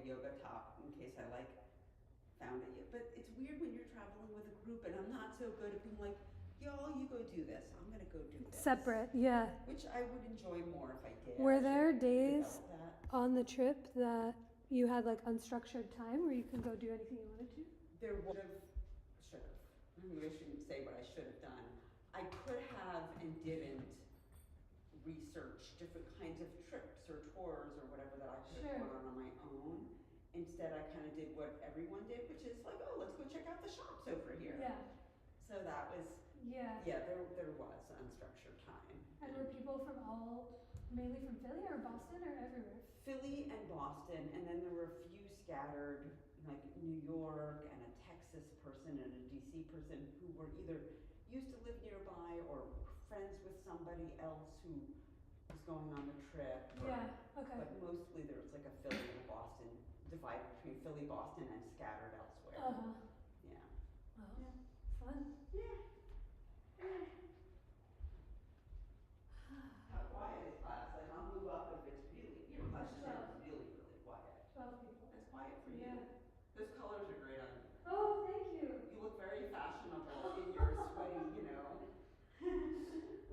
yoga top in case I like found it. But it's weird when you're traveling with a group and I'm not so good at being like, y'all, you go do this. I'm gonna go do this. Separate, yeah. Which I would enjoy more if I did. Were there days on the trip that you had like unstructured time where you can go do anything you wanted to? There would have, should have. Maybe I shouldn't say what I should have done. I could have and didn't research different kinds of trips or tours or whatever that I could have gone on my own. Instead, I kind of did what everyone did, which is like, oh, let's go check out the shops over here. Yeah. So that was, yeah, there was unstructured time. And were people from mainly from Philly or Boston or everywhere? Philly and Boston, and then there were a few scattered, like New York and a Texas person and a DC person who were either used to live nearby or friends with somebody else who was going on the trip. Yeah, okay. But mostly there was like a Philly and Boston, divided between Philly, Boston, and scattered elsewhere. Uh-huh. Yeah. Oh, yeah. Fun. Yeah. How quiet is class? Like, I'll move up if it's really, your class is really, really quiet. 12 people. That's quiet for you. Yeah. Those colors are great on you. Oh, thank you. You look very fashionable in your sweaty, you know.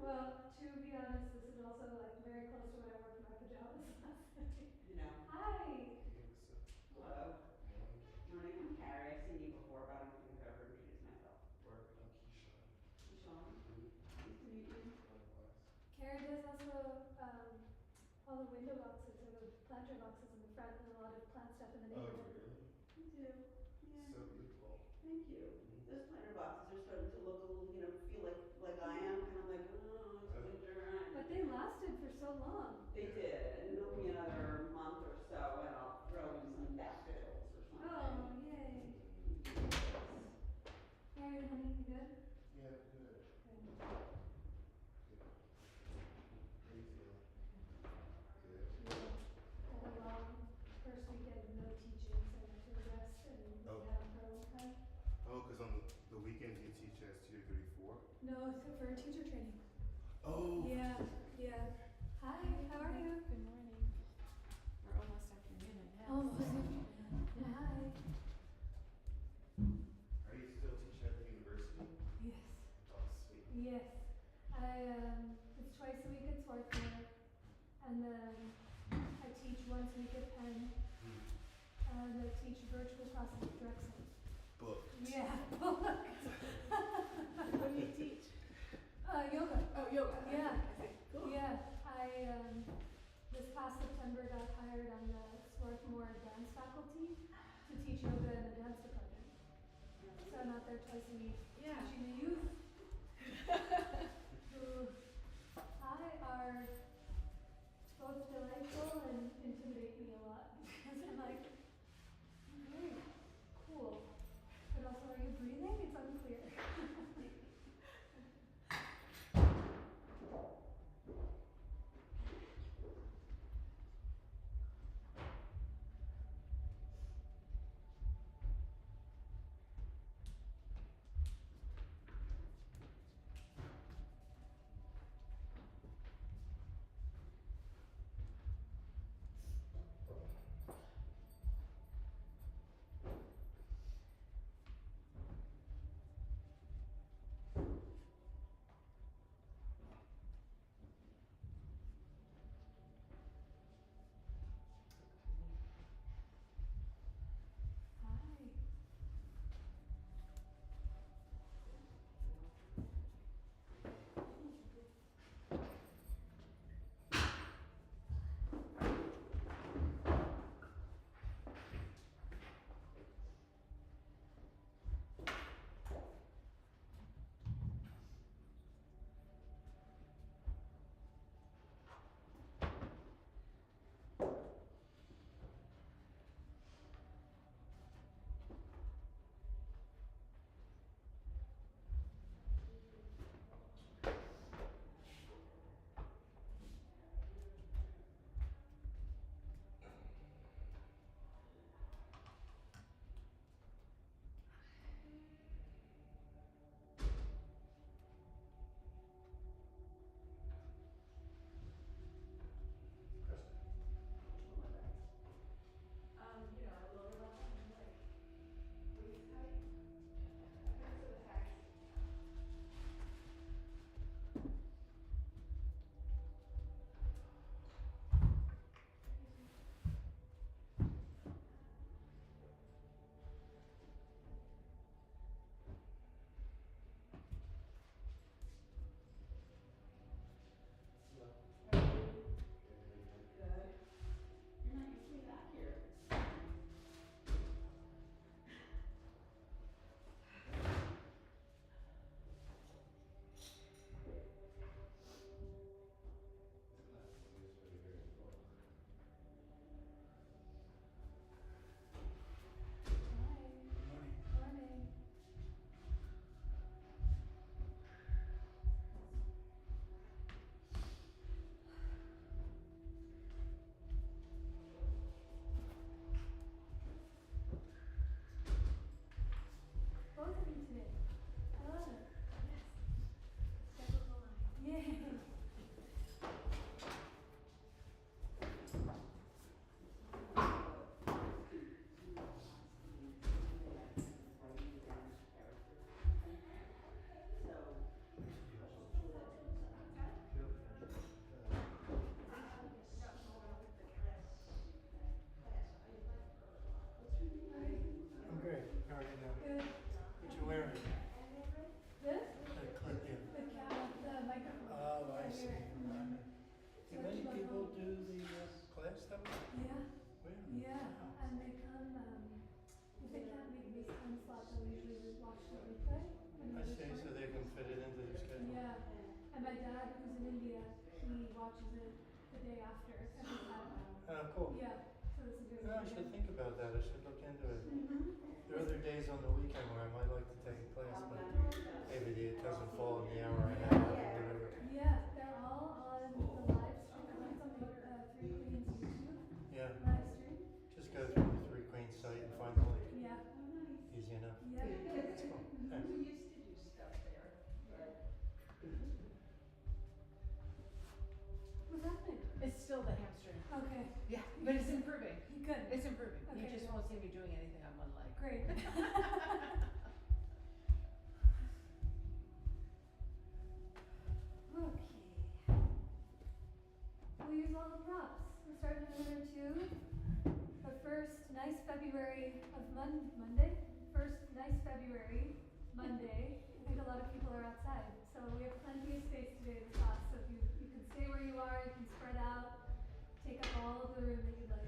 Well, to be honest, this is also like very close to when I wore my pajamas last night. You know. Hi. Hello. Morning, I'm Carrie. I've seen you before, but I don't think I've ever introduced myself. I'm Keyshawn. Keyshawn. Nice to meet you. Carrie does also all the window boxes or the planter boxes in the front and a lot of plant stuff in the neighborhood. Oh, really? You do. Yeah. So beautiful. Thank you. Those planter boxes are starting to look a little, feel like I am, kind of like, oh, it's winter. But they lasted for so long. They did, and it'll be another month or so, and I'll throw in some daffodils or something. Oh, yay. Carrie, honey, you good? Yeah, good. Good. How you feel? Good. Had a long first weekend of no teaching, so I got to rest and Oh. down for a long time. Oh, because on the weekends you teach as Tutor 34? No, for teacher training. Oh. Yeah. Hi, how are you? Good morning. We're almost afternoon, I guess. Almost. Hi. Are you still teaching at the university? Yes. Oh, sweet. Yes. It's twice a week at Swarthmore, and then I teach once a week at Penn, and I teach virtual classes at Drexel. Book. Yeah. What do you teach? Yoga. Oh, yoga. Yeah. Okay, cool. Yeah. I this past September got hired on the Swarthmore dance faculty to teach yoga in the dance department. So I'm out there twice a week teaching the youth who are both delightful and intimidate me a lot because I'm like, very cool. But also, are you breathing? It's unclear. when they come, if they can't make this time slot, they'll usually watch the replay. I see, so they can fit it into their schedule. Yeah, and my dad, who's in India, he watches it the day after every time. Cool. Yeah, so this is really No, I should think about that. I should look into it. There are other days on the weekend where I might like to take a class, but maybe it doesn't fall in the hour I have or whatever. Yeah, they're all on the live stream. It's on the Three Queens YouTube Yeah, live stream. just go through the Three Queens site and find the link. Yeah. Easy enough. Yeah. That's cool. Yeah. We used to do stuff there, but What's happening? It's still the hamstring. Okay. Yeah, but it's improving. Good. It's improving. You Okay, just good. won't see me doing anything on one leg. Great. Okay. We'll use all the props. We'll start in a minute or two. But first, nice February of Monday. First, nice February Monday. I think a lot of people are outside, so we have plenty of space today in the class. So if you can stay where you are, you can spread out, take up all of the room that you'd like.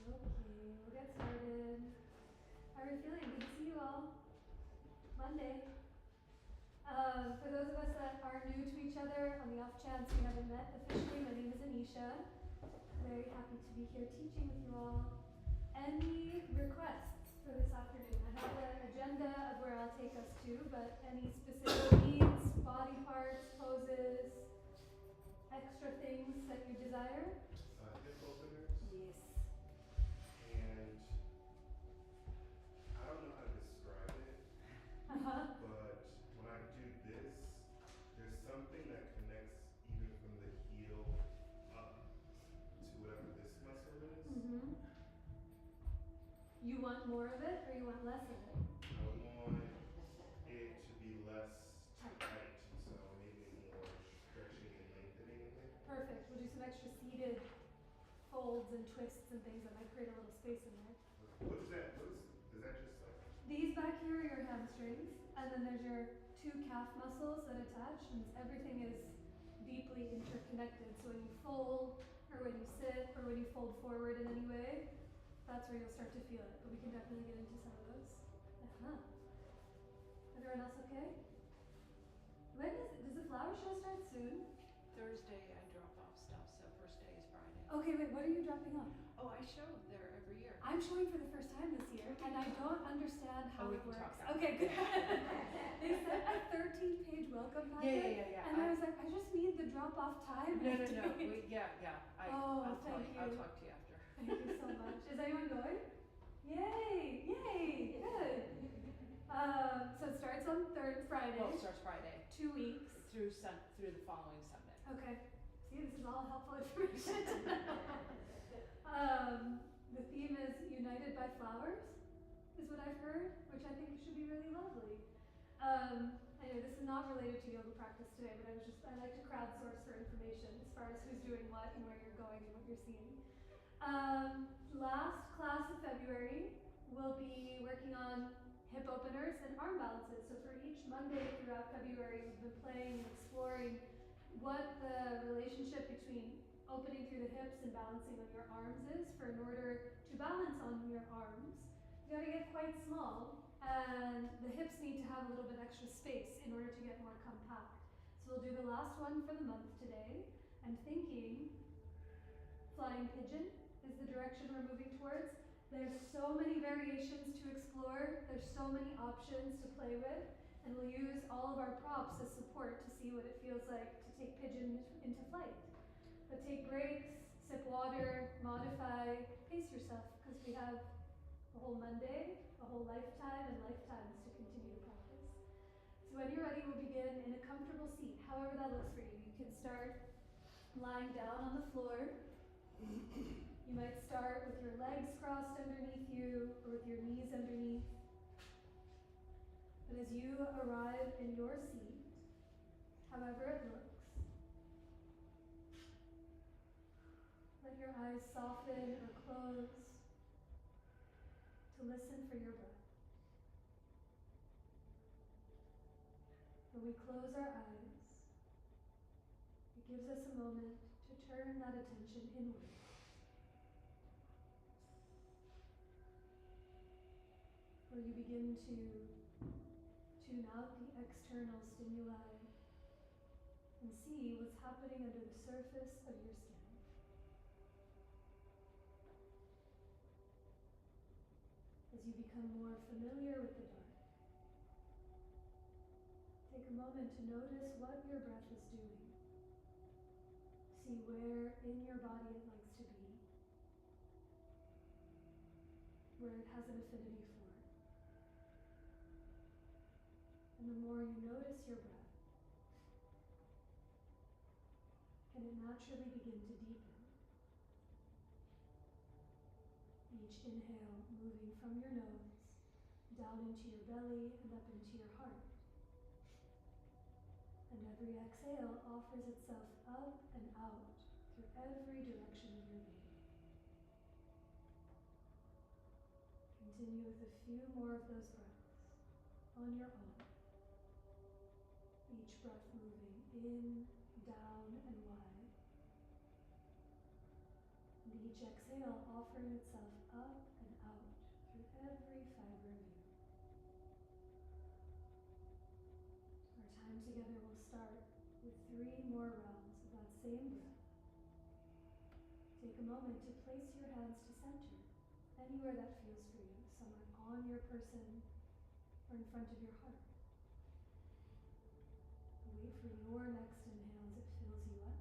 Okay, we'll get started. How are you feeling? Good to see you all. Monday. For those of us that are new to each other, on the off chance we haven't met officially, my name is Anisha. Very happy to be here teaching with you all. Any requests for this afternoon? I have an agenda of where I'll take us to, but any specific needs, body parts, poses, extra things that you desire? Hip openers, Yes. and I don't know how to describe it, Uh-huh. but when I do this, there's something that connects even from the heel up to whatever this muscle is. Mm-hmm. You want more of it or you want less of it? I would want it to be less tight, so maybe more stretching and lengthening in it. Perfect. We'll do some extra seated folds and twists and things that might create a little space in there. What is that? Is that just like, These back here are your hamstrings, and then there's your two calf muscles that attach, and everything is deeply interconnected. So when you fold, or when you sit, or when you fold forward in any way, that's where you'll start to feel it. But we can definitely get into some of those. Uh-huh. Everyone else okay? When does the flower show start soon? Thursday I drop off stuff, so first day is Friday. Okay, wait, what are you dropping off? Oh, I show there every year. I'm showing for the first time this year, and I don't understand how we it can works. talk Okay, good. They sent a 13-page welcome packet, Yeah. and I was like, I just need the drop-off time. No. Thank I'll Oh, tell thank you. I'll you. talk to you after. you so much. Is anyone going? Yay! Good. So it starts on Friday. Well, it starts Friday 2 weeks. through the following Sunday. Okay. See, this is all helpful information. The theme is United by Flowers, is what I've heard, which I think should be really lovely. I know this is not related to yoga practice today, but I like to crowdsource for information as far as who's doing what and where you're going and what you're seeing. Last class of February, we'll be working on hip openers and arm balances. So for each Monday throughout February, we've been playing and exploring what the relationship between opening through the hips and balancing on your arms is. For in order to balance on your arms, you gotta get quite small, and the hips need to have a little bit extra space in order to get more compact. So we'll do the last one for the month today. I'm thinking flying pigeon is the direction we're moving towards. There's so many variations to explore, there's so many options to play with, and we'll use all of our props as support to see what it feels like to take pigeon into flight. But take breaks, sip modify, pace yourself, because we have a whole Monday, a whole lifetime, and lifetimes to continue to practice. So when you're ready, we'll begin in a comfortable seat, however that looks for you. You can start lying down on the floor. You might start with your legs crossed underneath you or with your knees underneath. But as you arrive in your seat, however it looks, let your eyes soften or close to listen for your breath. When we close our eyes, it gives us a moment to turn that attention inward. Where you begin to tune out the external stimuli and see what's happening under the surface of your skin. As you become more familiar with the dark, take a moment to notice what your breath is doing. See where in your body it likes to be, where it has an affinity for. And the more you notice your breath, can it naturally begin to deepen. Each inhale moving from your nose, down into your belly and up into your heart. And every exhale offers itself up and out through every direction of your being. Continue with a few more of those breaths on your own. Each breath moving in, down, and wide. And each exhale offering itself up and out through every fiber of you. Our time together will start with 3 more rounds of that same breath. Take a moment to place your hands to center, anywhere that feels for you, somewhere on your person or in front of your heart. Wait for your next inhale as it fills you up.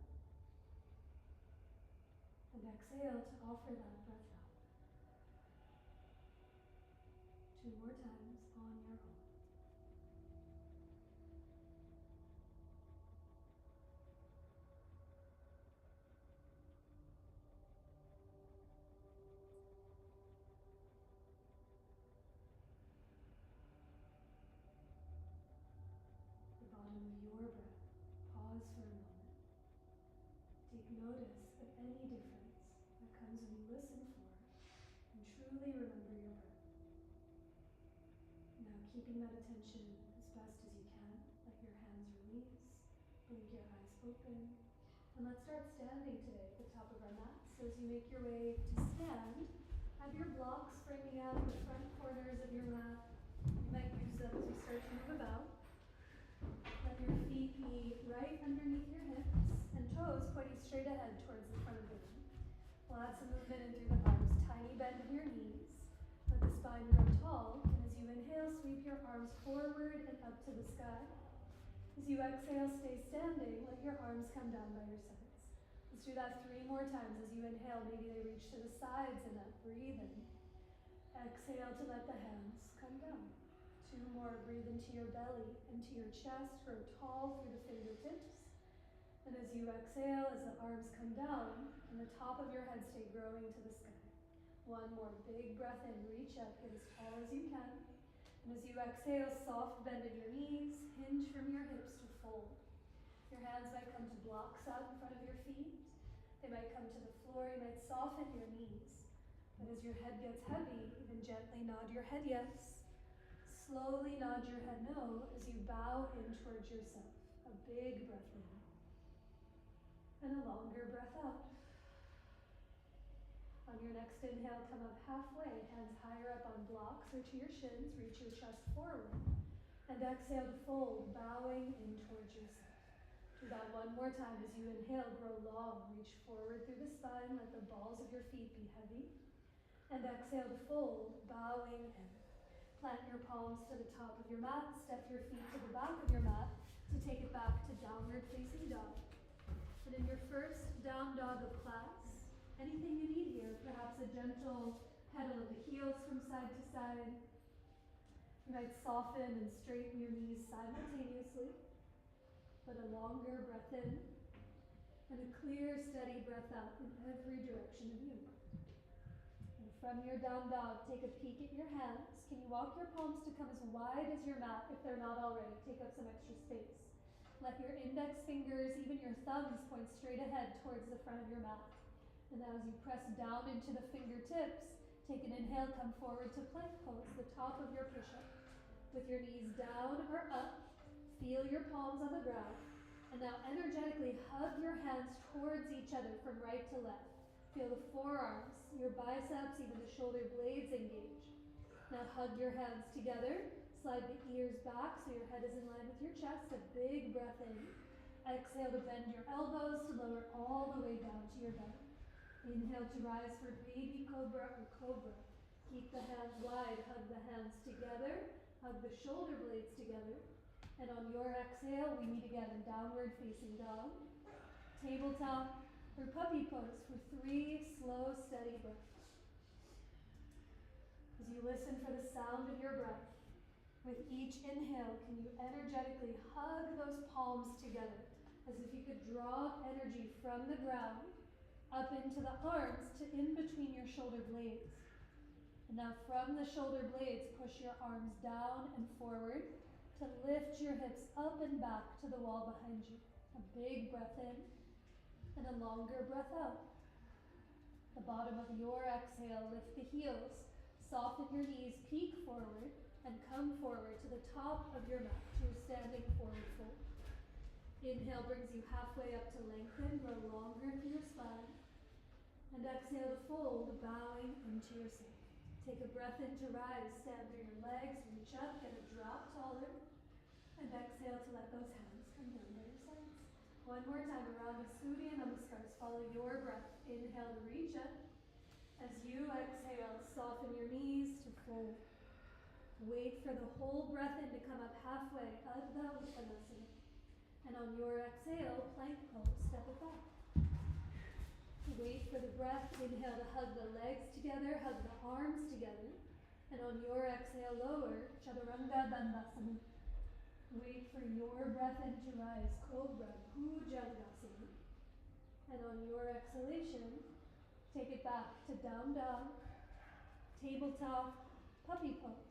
And exhale to offer that breath out. 2 more times on your own. The bottom of your breath, pause for a moment. Take notice of any difference that comes when you listen for and truly remember your breath. Now keeping that attention as best as you can, let your hands release, blink your eyes open, and let's start standing today at the top of our mat. So as you make your way to stand, have your blocks framing out the front corners of your mat. You might use them as you start to move about. Let your feet be right underneath your hips and toes pointing straight ahead towards the front of the room. We'll add some movement in through the arms. Tiny bend in your knees. Let the spine grow tall. And as you inhale, sweep your arms forward and up to the sky. As you exhale, stay standing. Let your arms come down by your sides. Let's do that 3 more times. As you inhale, maybe they reach to the sides and up. Breathe in. Exhale to let the hands come down. 2 more. Breathe into your belly, into your chest. Grow tall through the fingertips. And as you exhale, as the arms come down, and the top of your head stay growing to the sky. 1 more big breath in. Reach up. Get as tall as you can. And as you exhale, soft bend in your knees. Hinge from your hips to fold. Your hands might come to blocks out in front of your feet. They might come to the floor. You might soften your knees. But as your head gets heavy, even gently nod your head yes. Slowly nod your head no as you bow in towards yourself. A big breath in. And a longer breath out. On your next inhale, come up halfway, hands higher up on blocks or to your shins, reach your chest forward. And exhale to fold, bowing in towards yourself. Do that 1 more time. As you inhale, grow long, reach forward through the spine, let the balls of your feet be heavy. And exhale to fold, bowing in. Plant your palms to the top of your mat, step your feet to the back of your mat to take it back to downward facing dog. And in your first down dog of class, anything gentle pedal of the heels from side to side. You might soften and straighten your knees simultaneously, but a longer breath in and a clear, steady breath out in every direction of you. And from your down dog, take a peek at your hands. Can you walk your palms to come as wide as your mat if they're not already? Take up some extra space. Let your index fingers, even your thumbs, point straight ahead towards the front of your mat. And now as you press down into the fingertips, take an inhale, come forward to plank pose, the top of your push-up. With your knees down or up, feel your palms on the ground. And now energetically hug your hands towards each other from right to left. Feel the forearms, your biceps, even the shoulder blades engage. Now hug your hands together. Slide the ears back so your head is in line with your chest. A big breath in. Exhale to bend your elbows, to lower all the way down to your belly. Inhale to rise for baby cobra or cobra. Keep the hands wide, hug the hands together, hug the shoulder blades together. And on your exhale, we meet again in downward facing dog, tabletop, or puppy pose for 3 slow, steady breaths. As you listen for the sound of your breath, with each inhale, can you energetically hug those palms together as if you could draw energy from the ground up into the arms to in between your shoulder blades. And now from the shoulder blades, push your arms down and forward to lift your hips up and back to the wall behind you. A big breath in and a longer breath out. The bottom of your exhale, lift the heels, soften your knees, peek forward, and come forward to the top of your mat, to your standing forward fold. Inhale brings you halfway up to lengthen, grow longer through your spine. And exhale to fold, bowing into your seat. Take a breath in to rise, stand through your legs, reach up, get a drop taller. And exhale to let those hands come down by your sides. One more time around the Surya Namaskars. Follow your breath. Inhale to reach up. As you exhale, soften your knees to fold. Wait for the whole breath in to come up halfway, Ardha Uttanasana. And on your exhale, plank pose, step it back. Wait for the breath, inhale to hug the legs together, hug the arms together. And on your exhale, lower, Chaturanga Dandasana. Wait for your breath in to rise, Cobra, Bhujangasana. And on your exhalation, take it back to down dog, tabletop, puppy pose.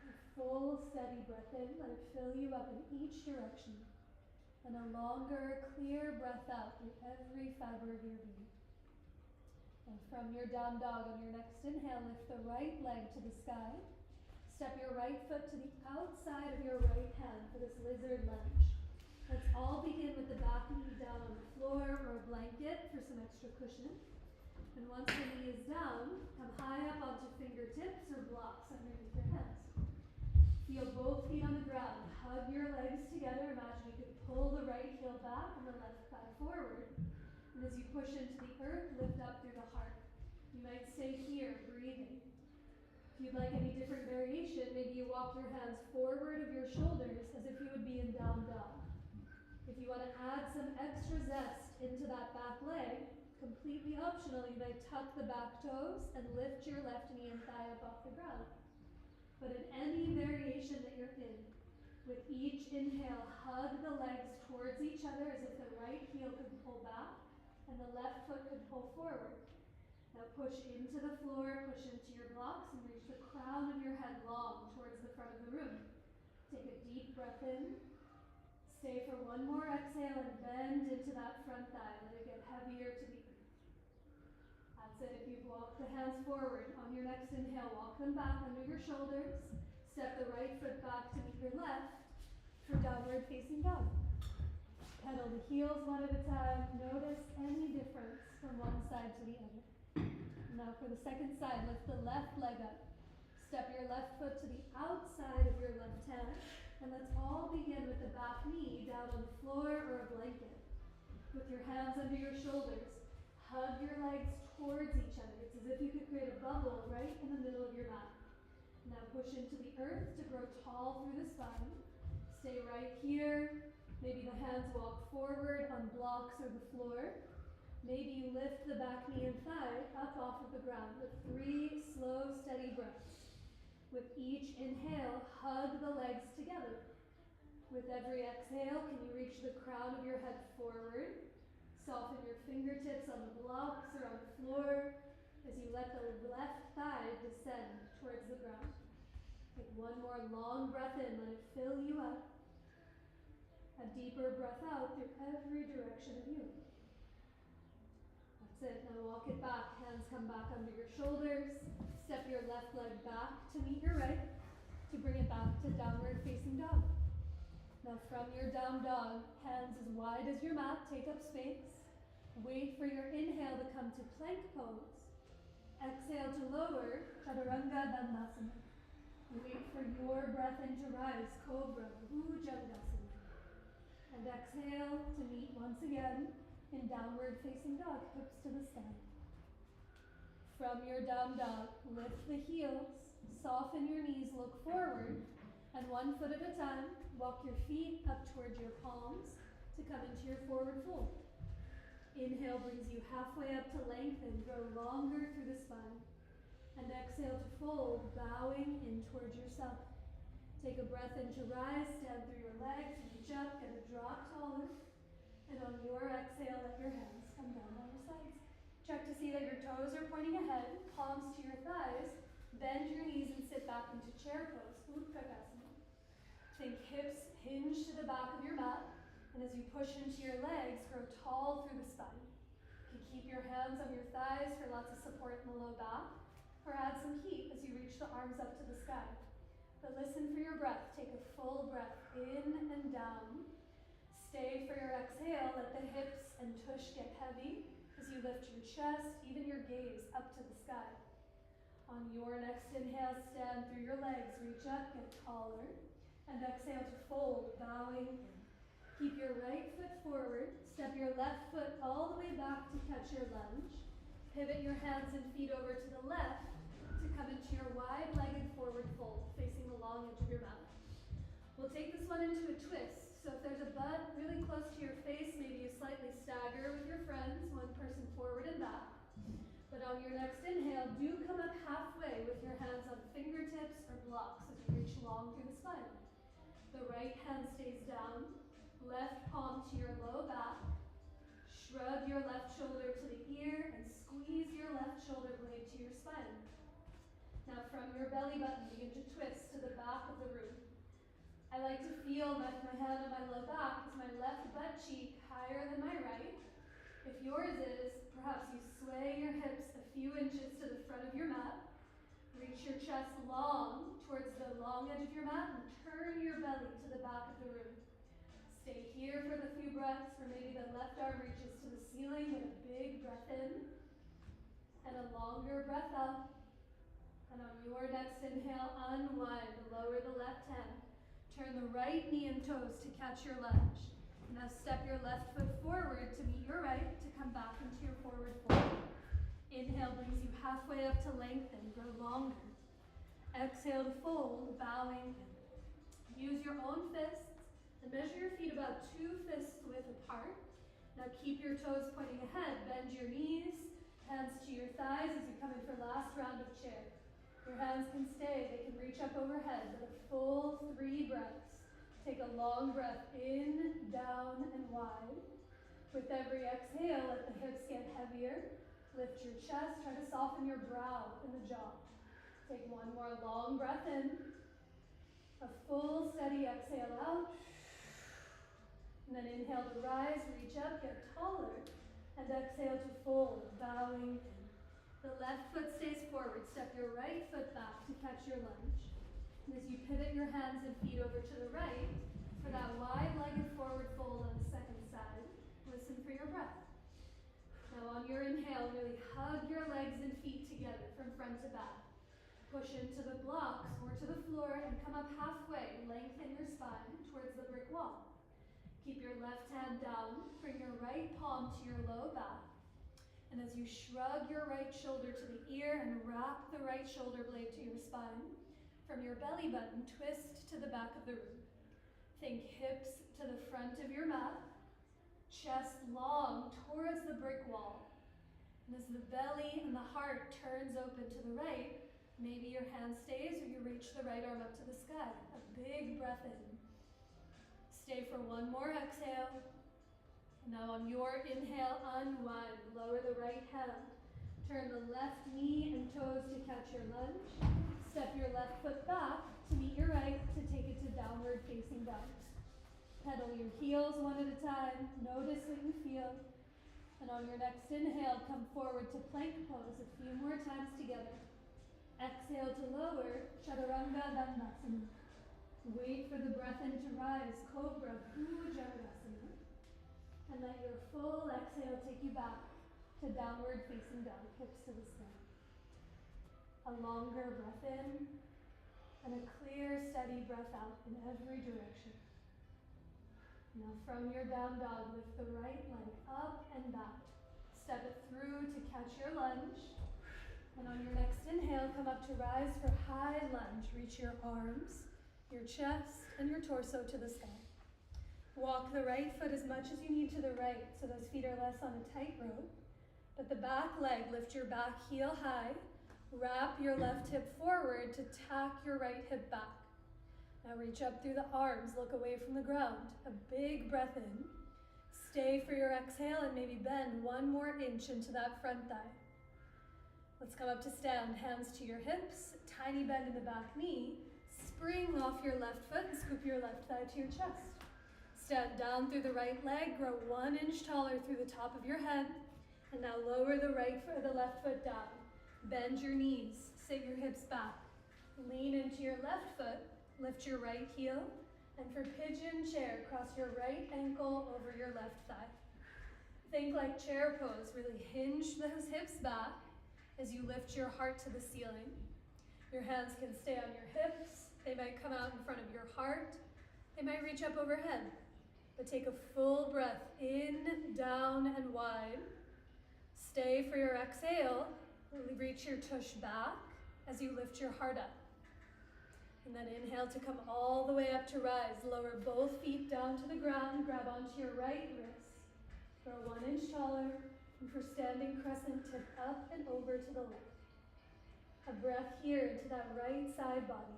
A full, steady breath in, let it fill you up in each direction. And a longer, clear breath out through every fiber of your being. And from your down dog, on your next inhale, lift the right leg to the sky. Step your right foot to the outside of your right hand for this lizard lunge. Let's all begin with the back knee down on the floor or a blanket for some extra cushion. And once the knee is down, come high up onto fingertips or blocks underneath your hands. Feel both feet on the ground. Hug your legs together. Imagine you could pull the right heel back and the left thigh forward. And as you push into the earth, lift up through the heart. You might stay here, breathing. If you'd like any different variation, maybe you walk your hands forward of your shoulders as if you would be in down dog. If you want to add some extra zest into that back leg, completely optional, you might tuck the back toes and lift your left knee and thigh up off the ground. But in any variation that you're in, with each inhale, hug the legs towards each other as if the right heel could pull back and the left foot could pull forward. Now push into the floor, push into your blocks, and reach the crown of your head long towards the front of the room. Take a deep breath in. Stay for one more exhale and bend into that front thigh. Let it get heavier to the earth. That's it. If you've walked the hands forward, on your next inhale, walk them back under your shoulders. Step the right foot back to meet your left for downward facing dog. Pedal the heels one at a time. Notice any difference from one side to the other. Now for the second side, lift the left leg up. Step your left foot to the outside of your left hand. And let's all begin with the back knee down on the floor or a blanket. With your hands under your shoulders, hug your legs towards each other. It's as if you could create a bubble right in the middle of your mat. Now push into the earth to grow tall through the spine. Stay right here. Maybe the hands walk forward on blocks or the floor. Maybe you lift the back knee and thigh up off of the ground with 3 slow, steady breaths. With each inhale, hug the legs together. With every exhale, can you reach the crown of your head forward? Soften your fingertips on the blocks or on the floor as you let the left thigh descend towards the ground. Take one more long breath in, let it fill you up. A deeper breath out through every direction of you. That's it. Now walk it back. Hands come back under your shoulders. Step your left leg back to meet your right to bring it back to downward facing dog. Now from your down dog, hands as wide as your mat, take up space. Wait for your inhale to come to plank pose. Exhale to lower, Chaturanga Dandasana. Wait for your breath in to rise, Cobra, Bhujangasana. And exhale to meet once again in downward facing dog, hips to the sky. From your down dog, lift the heels, soften your knees, look forward, and 1 foot at a time, walk your feet up towards your palms to come into your forward fold. Inhale brings you halfway up to lengthen, grow longer through the spine. And exhale to fold, bowing in towards yourself. Take a breath in to rise, stand through your legs, reach up, get a drop taller. And on your exhale, let your hands come down by your sides. Check to see that your toes are pointing ahead, palms to your thighs. Bend your knees and sit back into chair pose, Utkatasana. Think hips hinge to the back of your mat. And as you push into your legs, grow tall through the spine. You can keep your hands on your thighs for lots of support in the low back, or add some heat as you reach the arms up to the sky. But listen for your breath. Take a full breath in and down. Stay for your exhale. Let the hips and tush get heavy as you lift your chest, even your gaze up to the sky. On your next inhale, stand through your legs, reach up, get taller, and exhale to fold, bowing in. Keep your right foot forward, step your left foot all the way back to catch your lunge. Pivot your hands and feet over to the left to come into your wide-legged forward fold, facing the long edge of your mat. We'll take this one into a twist. So if there's a butt really close to your face, maybe you slightly stagger with your friends, one person forward and back. But on your next inhale, do come up halfway with your hands on fingertips or blocks as you reach long through the spine. The right hand stays down. Left palm to your low back. Shrug your left shoulder to the ear and squeeze your left shoulder blade to your spine. Now from your belly button, begin to twist to the back of the room. I like to feel my hand on my low back as my left butt cheek higher than my right. If yours is, perhaps you sway your hips a few inches to the front of your mat. Reach your chest long towards the long edge of your mat and turn your belly to the back of the room. Stay here for the few breaths where maybe the left arm reaches to the ceiling with a big breath in and a longer breath out. And on your next inhale, unwind, lower the left hand. Turn the right knee and toes to catch your lunge. Now step your left foot forward to meet your right to come back into your forward fold. Inhale brings you halfway up to lengthen, grow longer. Exhale to fold, bowing in. Use your own fists. And measure your feet about 2 fists width apart. Now keep your toes pointing ahead. Bend your knees, hands to your thighs as you come in for last round of chair. Your hands can stay, they can reach up overhead, but a full 3 breaths. Take a long breath in, down, and wide. With every exhale, let the hips get heavier. Lift your chest, try to soften your brow and the jaw. Take one more long breath in. A full steady exhale out. And then inhale to rise, reach up, get taller, and exhale to fold, bowing in. The left foot stays forward. Step your right foot back to catch your lunge. And as you pivot your hands and feet over to the right, for that wide-legged forward fold on the second side, listen for your breath. Now on your inhale, really hug your legs and feet together from front to back. Push into the blocks or to the floor and come up halfway. Lengthen your spine towards the brick wall. Keep your left hand down, bring your right palm to your low back. And as you shrug your right shoulder to the ear and wrap the right shoulder blade to your spine, from your belly button, twist to the back of the room. Think hips to the front of your mat. chest long towards the brick wall. And as the belly and the heart turns open to the right, maybe your hand stays or you reach the right arm up to the sky. A big breath in. Stay for one more exhale. And now on your inhale, unwind. Lower the right hand. Turn the left knee and toes to catch your lunge. Step your left foot back to meet your right to take it to downward facing dog. Pedal your heels one at a time. Notice what you feel. And on your next inhale, come forward to plank pose a few more times together. Exhale to lower, Chaturanga Dandasana. Wait for the breath in to rise, Cobra Bhujangasana. And let your full exhale take you back to downward facing dog, hips to the sky. A longer breath in, and a clear, steady breath out in every direction. Now from your down dog, lift the right leg up and back. Step it through to catch your lunge. And on your next inhale, come up to rise for high lunge. Reach your arms, your chest, and your torso to the sky. Walk the right foot as much as you need to the right, so those feet are less on a tightrope. But the back leg, lift your back heel high. Wrap your left hip forward to tack your right hip back. Now reach up through the arms, look away from the ground. A big breath in. Stay for your exhale and maybe bend one more inch into that front thigh. Let's come up to stand, hands to your hips, tiny bend in the back knee. Spring off your left foot and scoop your left thigh to your chest. Stand down through the right leg, grow 1 inch taller through the top of your head. And now lower the left foot down. Bend your knees, sit your hips back. Lean into your left foot. Lift your right heel, and for pigeon chair, cross your right ankle over your left thigh. Think like chair pose, really hinge those hips back as you lift your heart to the ceiling. Your hands can stay on your hips, they might come out in front of your heart, they might reach up overhead. But take a full breath in, down, and wide. Stay for your exhale, reach your tush back as you lift your heart up. And then inhale to come all the way up to rise. Lower both feet down to the ground. Grab onto your right wrist. Grow 1 inch taller. And for standing crescent, tip up and over to the left. A breath here into that right side body.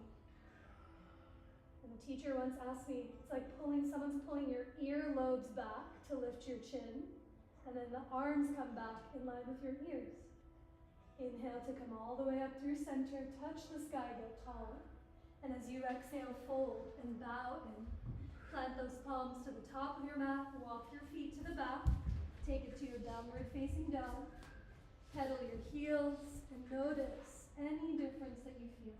And a teacher once asked me, it's like someone's pulling your earlobes back to lift your chin. And then the arms come back in line with your ears. Inhale to come all the way up through center. Touch the sky, go tall. And as you exhale, fold and bow in. Plant those palms to the top of your mat. Walk your feet to the back. Take it to your downward facing dog. Pedal your heels and notice any difference that you feel.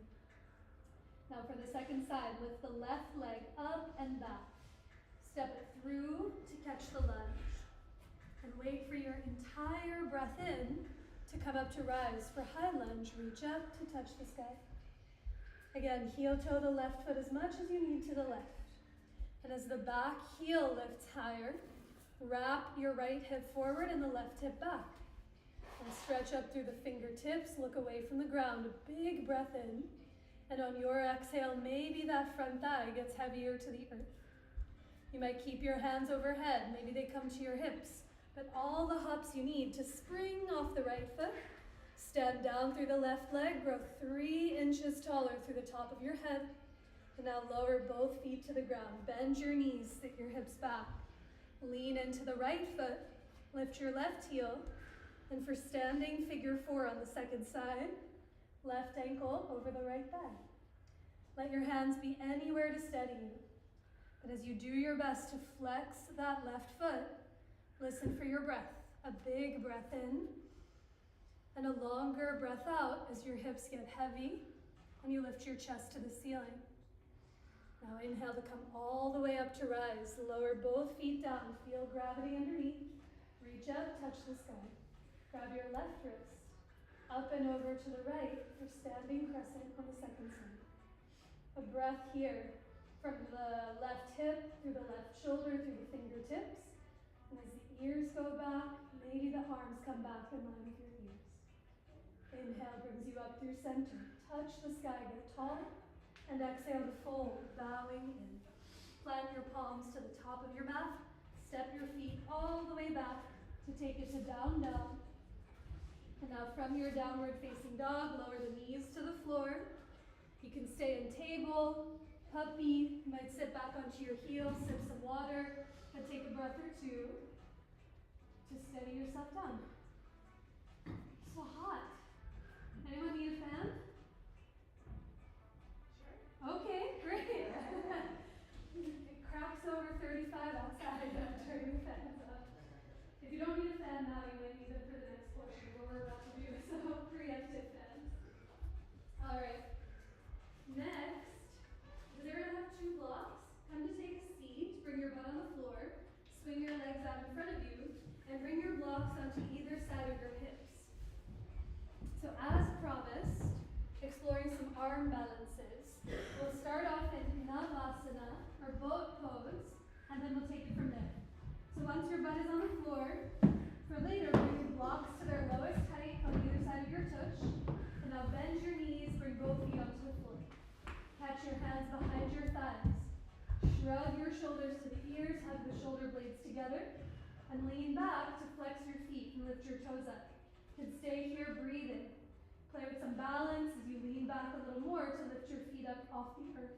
Now for the second side, lift the left leg up and back. Step it through to catch the lunge. And wait for your entire breath in to come up to rise. For high lunge, reach up to touch the sky. Again, heel toe the left foot as much as you need to the left. And as the back heel lifts higher, wrap your right hip forward and the left hip back. And stretch up through the fingertips, look away from the ground, a big breath in. And on your exhale, maybe that front thigh gets heavier to the earth. You might keep your hands overhead, maybe they come to your hips, but all the hops you need to spring off the right foot. Stand down through the left leg, grow 3 inches taller through the top of your head. And now lower both feet to the ground. Bend your knees, sit your hips back. Lean into the right foot, lift your left heel. And for standing figure 4 on the second side, left ankle over the right thigh. Let your hands be anywhere to steady you. But as you do your best to flex that left foot, listen for your breath. A big breath in. And a longer breath out as your hips get heavy and you lift your chest to the ceiling. Now inhale to come all the way up to rise. Lower both feet down. Feel gravity underneath. Reach up, touch the sky. Grab your left wrist. Up and over to the right for standing crescent on the second side. A breath here from the left hip through the left shoulder through the fingertips. And as the ears go back, maybe the arms come back in line with your ears. Inhale brings you up through center. Touch the sky, get tall. And exhale to fold, bowing in. Plant your palms to the top of your mat. Step your feet all the way back to take it to down dog. And now from your downward facing dog, lower the knees to the floor. You can stay in table, puppy. You might sit back onto your heels, sip some water, and take a breath or two to steady yourself down. So hot. Anyone need a fan? Okay, great. It cracks over 35 outside. Turn your fans up. If you don't need a fan now, you might need it for the next portion of what we're about to do. So preemptive fans. All right. Next, does everyone have 2 blocks? Come to take a seat. Bring your butt on the floor. Swing your legs out in front of you, and bring your blocks onto either side of your hips. So as promised, exploring some arm balances. We'll start off in Navasana, or boat pose, and then we'll take it from there. So once your butt is on the floor, for later, bring your blocks to their lowest height on either side of your tush, and now bend your knees, bring both feet onto the floor. Catch your hands behind your thighs. Shrug your shoulders to the ears, hug the shoulder blades together, and lean back to flex your feet and lift your toes up. You can stay here breathing. Play with some balance as you lean back a little more to lift your feet up off the earth.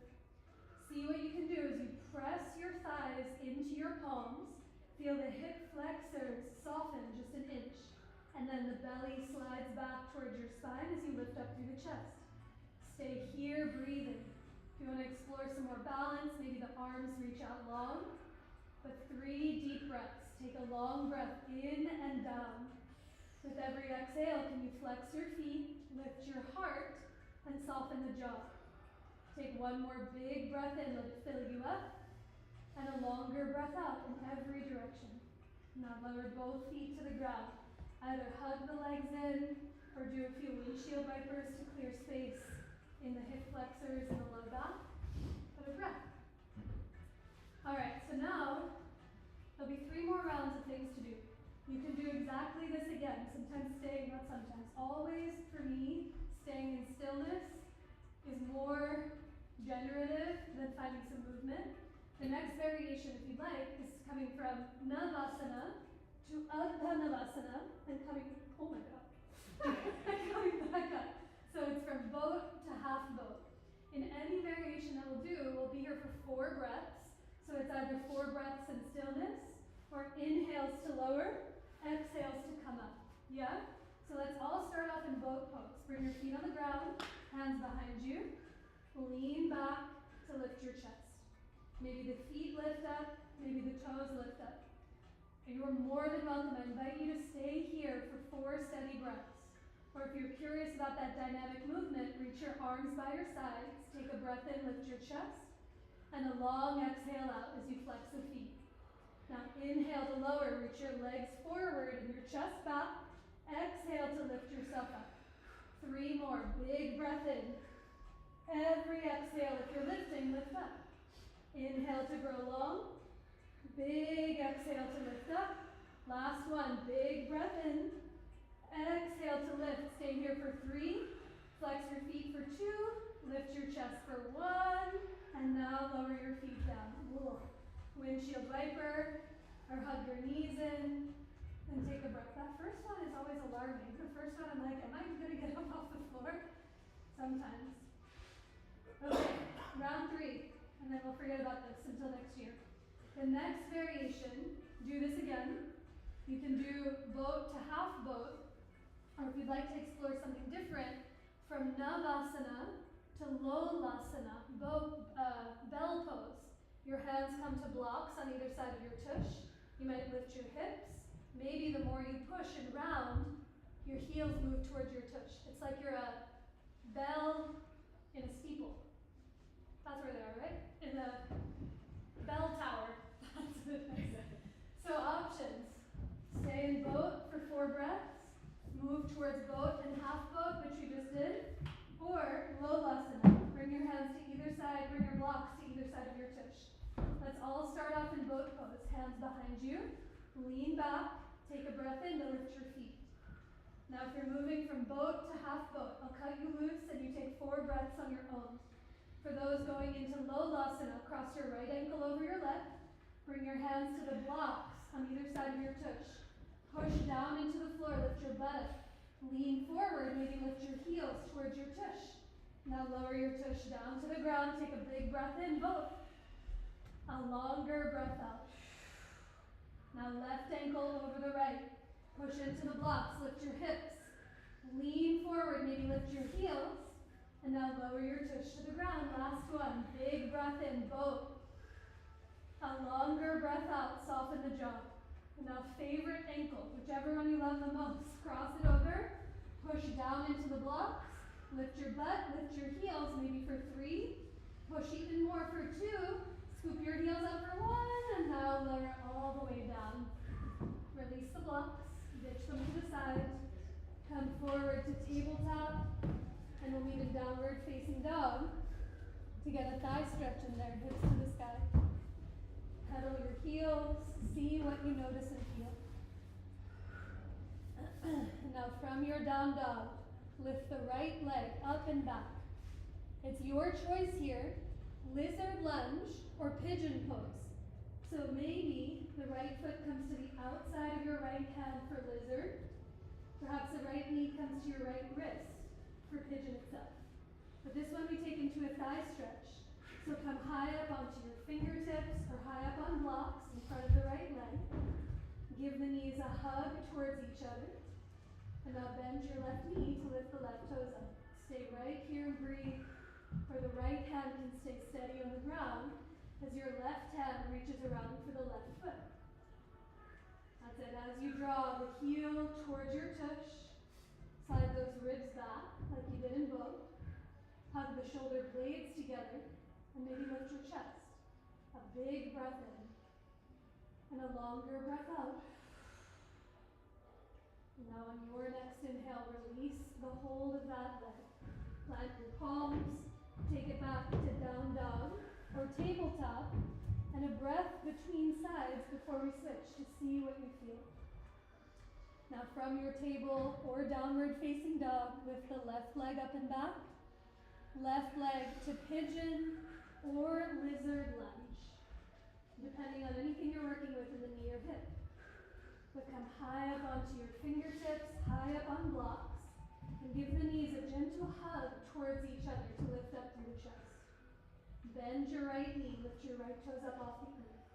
See what you can do as you press your thighs into your palms. Feel the hip flexors soften just an inch, and then the belly slides back towards your spine as you lift up through the chest. Stay here breathing. If you want to explore some more balance, maybe the arms reach out long. But 3 deep breaths. Take a long breath in and down. With every exhale, can you flex your feet, lift your heart, and soften the jaw. Take 1 more big breath in, let it fill you up, and a longer breath out in every direction. Now lower both feet to the ground. Either hug the legs in, or do a few windshield wipers to clear space in the hip flexors and the low back. But a breath. All right, so now there'll be 3 more rounds of things to do. You can do exactly this again. Not sometimes, always for me, staying in stillness is more generative than finding some movement. The next variation, if you'd like, is coming from Navasana to Ardha Navasana and coming, oh my God, coming back up. So it's from boat to half boat. In any variation that we'll do, we'll be here for 4 breaths. So it's either 4 breaths in stillness, or inhales to lower, exhales to come up. Yeah? So let's all start off in boat pose. Bring your feet on the ground, hands behind you. Lean back to lift your chest. Maybe the feet lift up, maybe the toes lift up. You are more than welcome. I invite you to stay here for 4 steady breaths. Or if you're curious about that dynamic movement, reach your arms by your sides, take a breath in, lift your chest, and a long exhale out as you flex the feet. Now inhale to lower, reach your legs forward and your chest back. Exhale to lift yourself up. 3 more, big breath in. Every exhale, if you're lifting, lift up. Inhale to grow long. Big exhale to lift up. Last one, big breath in. Exhale to lift. Stay here for 3. Flex your feet for 2. Lift your chest for 1. And now lower your feet down. Whoa. Windshield wiper, or hug your knees in. And take a breath. That first one is always alarming. The first one I'm like, am I going to get up off the floor? Sometimes. Okay, round 3. And then we'll forget about this until next year. The next variation, do this again. You can do boat to half boat. Or if you'd like to explore something different, from Navasana to Lolasana, bell pose. Your hands come to blocks on either side of your tush. You might lift your hips. Maybe the more you push and round, your heels move towards your tush. It's like you're a bell in a steeple. That's where they are, right? In the bell tower. That's what it is. So options. Stay in boat for 4 breaths. Move towards boat and half boat, which we just did. Or Lolasana. Bring your hands to either side, bring your blocks to either side of your tush. Let's all start off in boat pose. Hands behind you. Lean back. Take a breath in to lift your feet. Now if you're moving from boat to half boat, I'll cut you loose and you take 4 breaths on your own. For those going into Lolasana, cross your right ankle over your left. Bring your hands to the blocks on either side of your tush. Push down into the floor, lift your butt up. Lean forward, maybe lift your heels towards your tush. Now lower your tush down to the ground, take a big breath in, both. A longer breath out. Now left ankle over the right. Push into the blocks, lift your hips. Lean forward, maybe lift your heels. And now lower your tush to the ground. Last one. Big breath in, both. A longer breath out, soften the jaw. And now favorite ankle, whichever one you love the most. Cross it over, push down into the blocks. Lift your butt, lift your heels, maybe for 3. Push even more for 2. Scoop your heels up for 1, and now lower all the way down. Release the blocks, ditch them to the side. Come forward to tabletop, and we'll meet in downward facing dog to get a thigh stretch in there, hips to the sky. Pedal your heels, see what you notice and feel. And now from your down dog, lift the right leg up and back. It's your choice here, lizard lunge or pigeon pose. So maybe the right foot comes to the outside of your right hand for lizard. Perhaps the right knee comes to your right wrist for pigeon itself. But this one we take into a thigh stretch. So come high up onto your fingertips or high up on blocks in front of the right leg. Give the knees a hug towards each other. And now bend your left knee to lift the left toes up. Stay right here and breathe, or the right hand can stay steady on the ground as your left hand reaches around for the left foot. That's it. As you draw the heel towards your tush, slide those ribs back like you did in both. Hug the shoulder blades together and maybe lift your chest. A big breath in and a longer breath out. Now on your next inhale, release the hold of that leg. Plant your palms, take it back to down dog or tabletop, and a breath between sides before we switch to see what you feel. Now from your table or downward facing dog, lift the left leg up and back, left leg to pigeon or lizard lunge, depending on anything you're working with in the knee or hip. But come high up onto your fingertips, high up on blocks, and give the knees a gentle hug towards each other to lift up through the chest. Bend your right knee, lift your right toes up off the earth.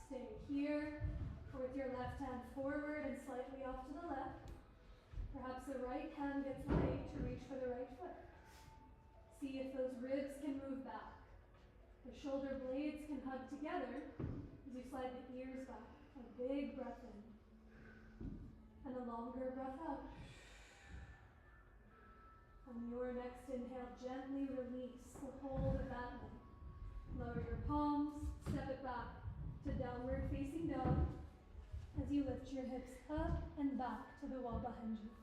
Stay here, with your left hand forward and slightly off to the left. Perhaps the right hand gets light to reach for the right foot. See if those ribs can move back. The shoulder blades can hug together as you slide the ears back. A big breath in. And a longer breath out. On your next inhale, gently release the hold of that leg. Lower your palms, step it back to downward facing dog as you lift your hips up and back to the wall behind you.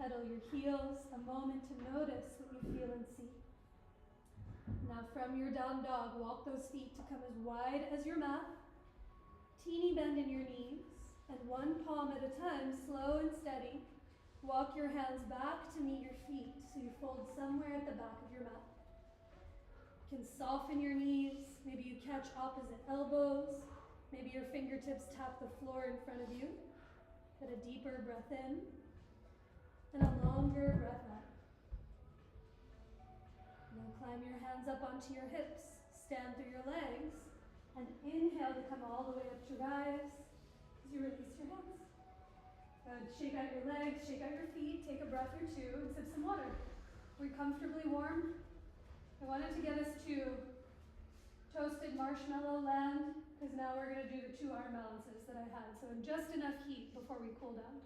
Pedal your heels, a moment to notice what you feel and see. Now from your down dog, walk those feet to come as wide as your mat. Teeny bend in your knees. And one palm at a time, slow and steady, walk your hands back to meet your feet so you fold somewhere at the back of your mat. You can soften your knees, maybe you catch opposite elbows, maybe your fingertips tap the floor in front of you. Get a deeper breath in and a longer breath out. Now climb your hands up onto your hips, stand through your legs, and inhale to come all the way up to rise. You release your hands. Good. Shake out your legs, shake out your feet, take a breath or two, and sip some water. Are we comfortably warm? I wanted to get us to toasted marshmallow land, because now we're going to do the 2 arm balances that I had. So in just enough heat before we cool down.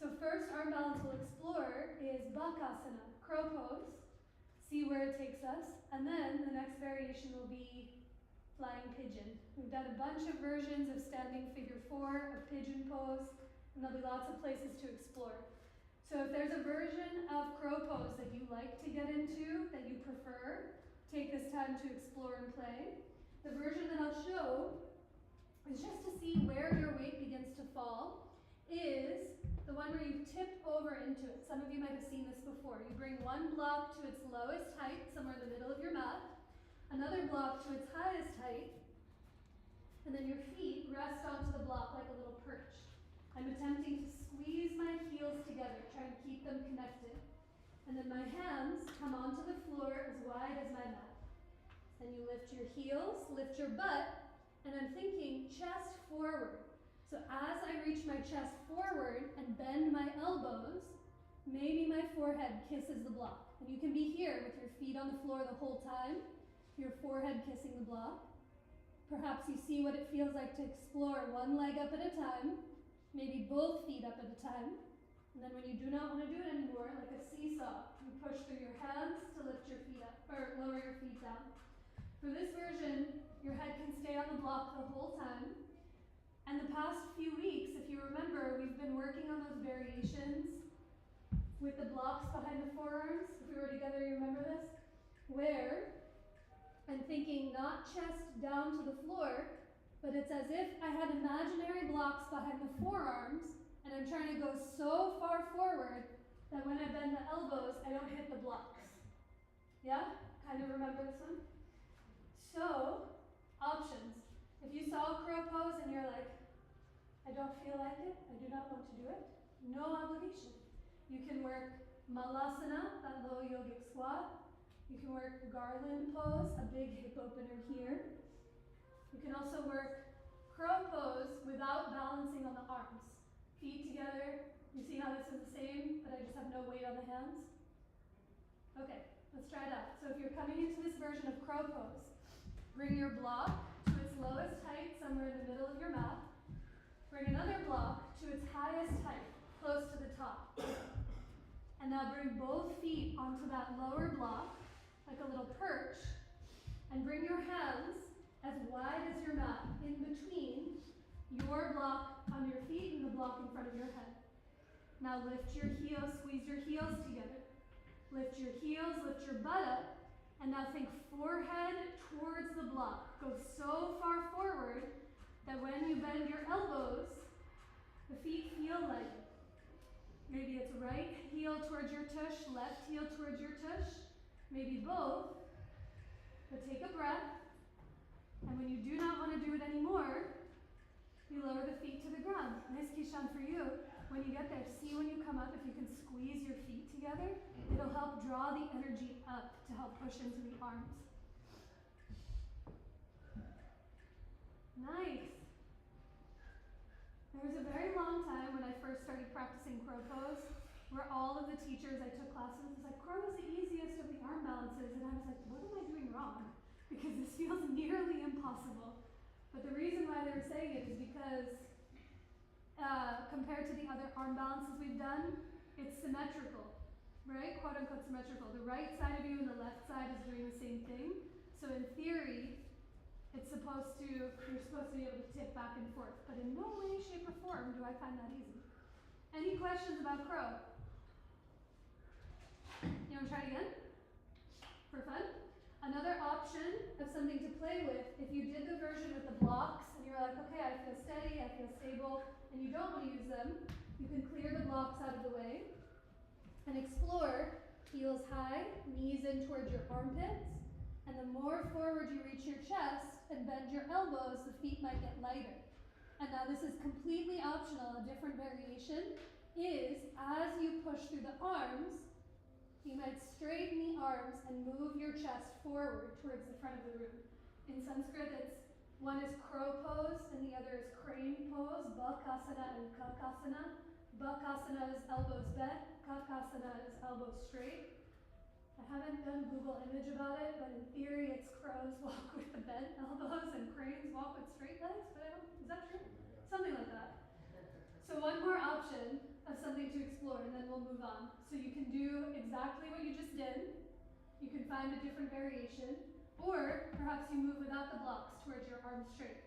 So first arm balance we'll explore is Bakasana, crow pose. See where it takes us. And then the next variation will be flying pigeon. We've done a bunch of versions of standing figure 4, of pigeon pose, and there'll be lots of places to explore. So if there's a version of crow pose that you like to get into, that you prefer, take this time to explore and play. The version that I'll show is just to see where your weight begins to fall, is the one where you tip over into it. Some of you might have seen this before. You bring one block to its lowest height, somewhere in the middle of your mat, another block to its highest height, And then your feet rest onto the block like a little perch. I'm attempting to squeeze my heels together, trying to keep them connected. And then my hands come onto the floor as wide as my mat. Then you lift your heels, lift your butt, and I'm thinking chest forward. So as I reach my chest forward and bend my elbows, maybe my forehead kisses the block. And you can be here with your feet on the floor the whole time, your forehead kissing the block. Perhaps you see what it feels like to explore one leg up at a time, maybe both feet up at a time. And then when you do not want to do it anymore, like a seesaw, you push through your hands to lift your feet up, or lower your feet down. For this version, your head can stay on the block the whole time. And the past few weeks, if you remember, we've been working on those variations with the blocks behind the forearms. If we were together, you remember this? Where I'm thinking not chest down to the floor, but it's as if I had imaginary blocks behind the forearms, and I'm trying to go so far forward that when I bend the elbows, I don't hit the blocks. Yeah? Kind of remember this one? So, options. If you saw a crow pose and you're like, I don't feel like it, I do not want to do it, no obligation. You can work malasana, that low yogic squat. You can work garland pose, a big hip opener here. You can also work crow pose without balancing on the arms. Feet together. You see how this is the same, but I just have no weight on the hands? Okay, let's try it out. So if you're coming into this version of crow pose, bring your block to its lowest height, somewhere in the middle of your mat. Bring another block to its highest height, close to the top. And now bring both feet onto that lower block, like a little perch, and bring your hands as wide as your mat in between your block on your feet and the block in front of your head. Now lift your heels, squeeze your heels together. Lift your heels, lift your butt up, and now think forehead towards the block. Go so far forward that when you bend your elbows, the feet feel light. Maybe it's right heel towards your tush, left heel towards your tush. Maybe both. But take a breath. And when you do not want to do it anymore, you lower the feet to the ground. Nice, Kishan, for you. When you get there, see when you come up, if you can squeeze your feet together, it'll help draw the energy up to help push into the arms. Nice. There was a very long time when I first started practicing crow pose, where all of the teachers I took classes with was like, crow is the easiest of the arm balances, and I was like, what am I doing wrong? Because this feels nearly impossible. But the reason why they were saying it is because compared to the other arm balances we've done, it's symmetrical, right? Quote unquote symmetrical. The right side of you and the left side is doing the same thing. So in theory, you're supposed to be able to tip back and forth. But in no way, shape, or form do I find that easy. Any questions about crow? You want to try it again? For fun? Another option of something to play with, if you did the version with the blocks and you're like, okay, I feel steady, I feel stable, and you don't want to use them, you can clear the blocks out of the way and explore heels high, knees in towards your armpits, and the more forward you reach your chest and bend your elbows, the feet might get lighter. And now this is completely optional. A different variation is as you push through the arms, you might straighten the arms and move your chest forward towards the front of the room. In Sanskrit, one is crow pose and the other is crane pose, Bakasana and Kakasana. Bakasana is elbows bent, Kakasana is elbows straight. I haven't done Google image about it, but in theory it's crows walk with the bent elbows and cranes walk with straight legs, but is that true? Something like that. So one more option of something to explore, and then we'll move on. So you can do exactly what you just did. You can find a different variation, or perhaps you move without the blocks towards your arms straight.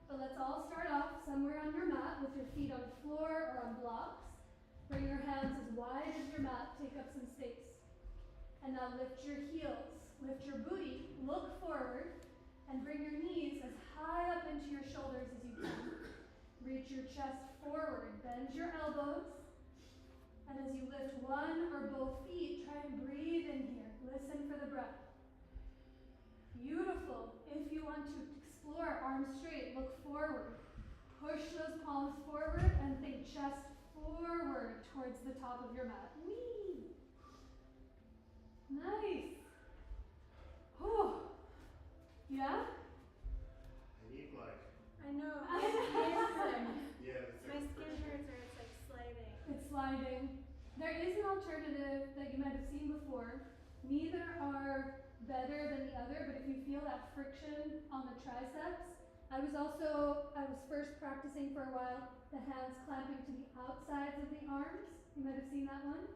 But let's all start off somewhere on your mat with your feet on the floor or on blocks. Bring your hands as wide as your mat, take up some space. And now lift your heels, lift your booty, look forward, and bring your knees as high up into your shoulders as you can. Reach your chest forward, bend your elbows, and as you lift one or both feet, try and breathe in here. Listen for the breath. Beautiful. If you want to explore, arms straight, look forward. Push those palms forward and think chest forward towards the top of your mat. Whee! Nice. Whew. Yeah? I need like, I know. My skin hurts. yeah, it's My like skin friction. hurts or it's like sliding. It's sliding. There is an alternative that you might have seen before. Neither are better than the other, but if you feel that friction on the triceps, I was first practicing for a while, the hands clamping to the outsides of the arms. You might have seen that one.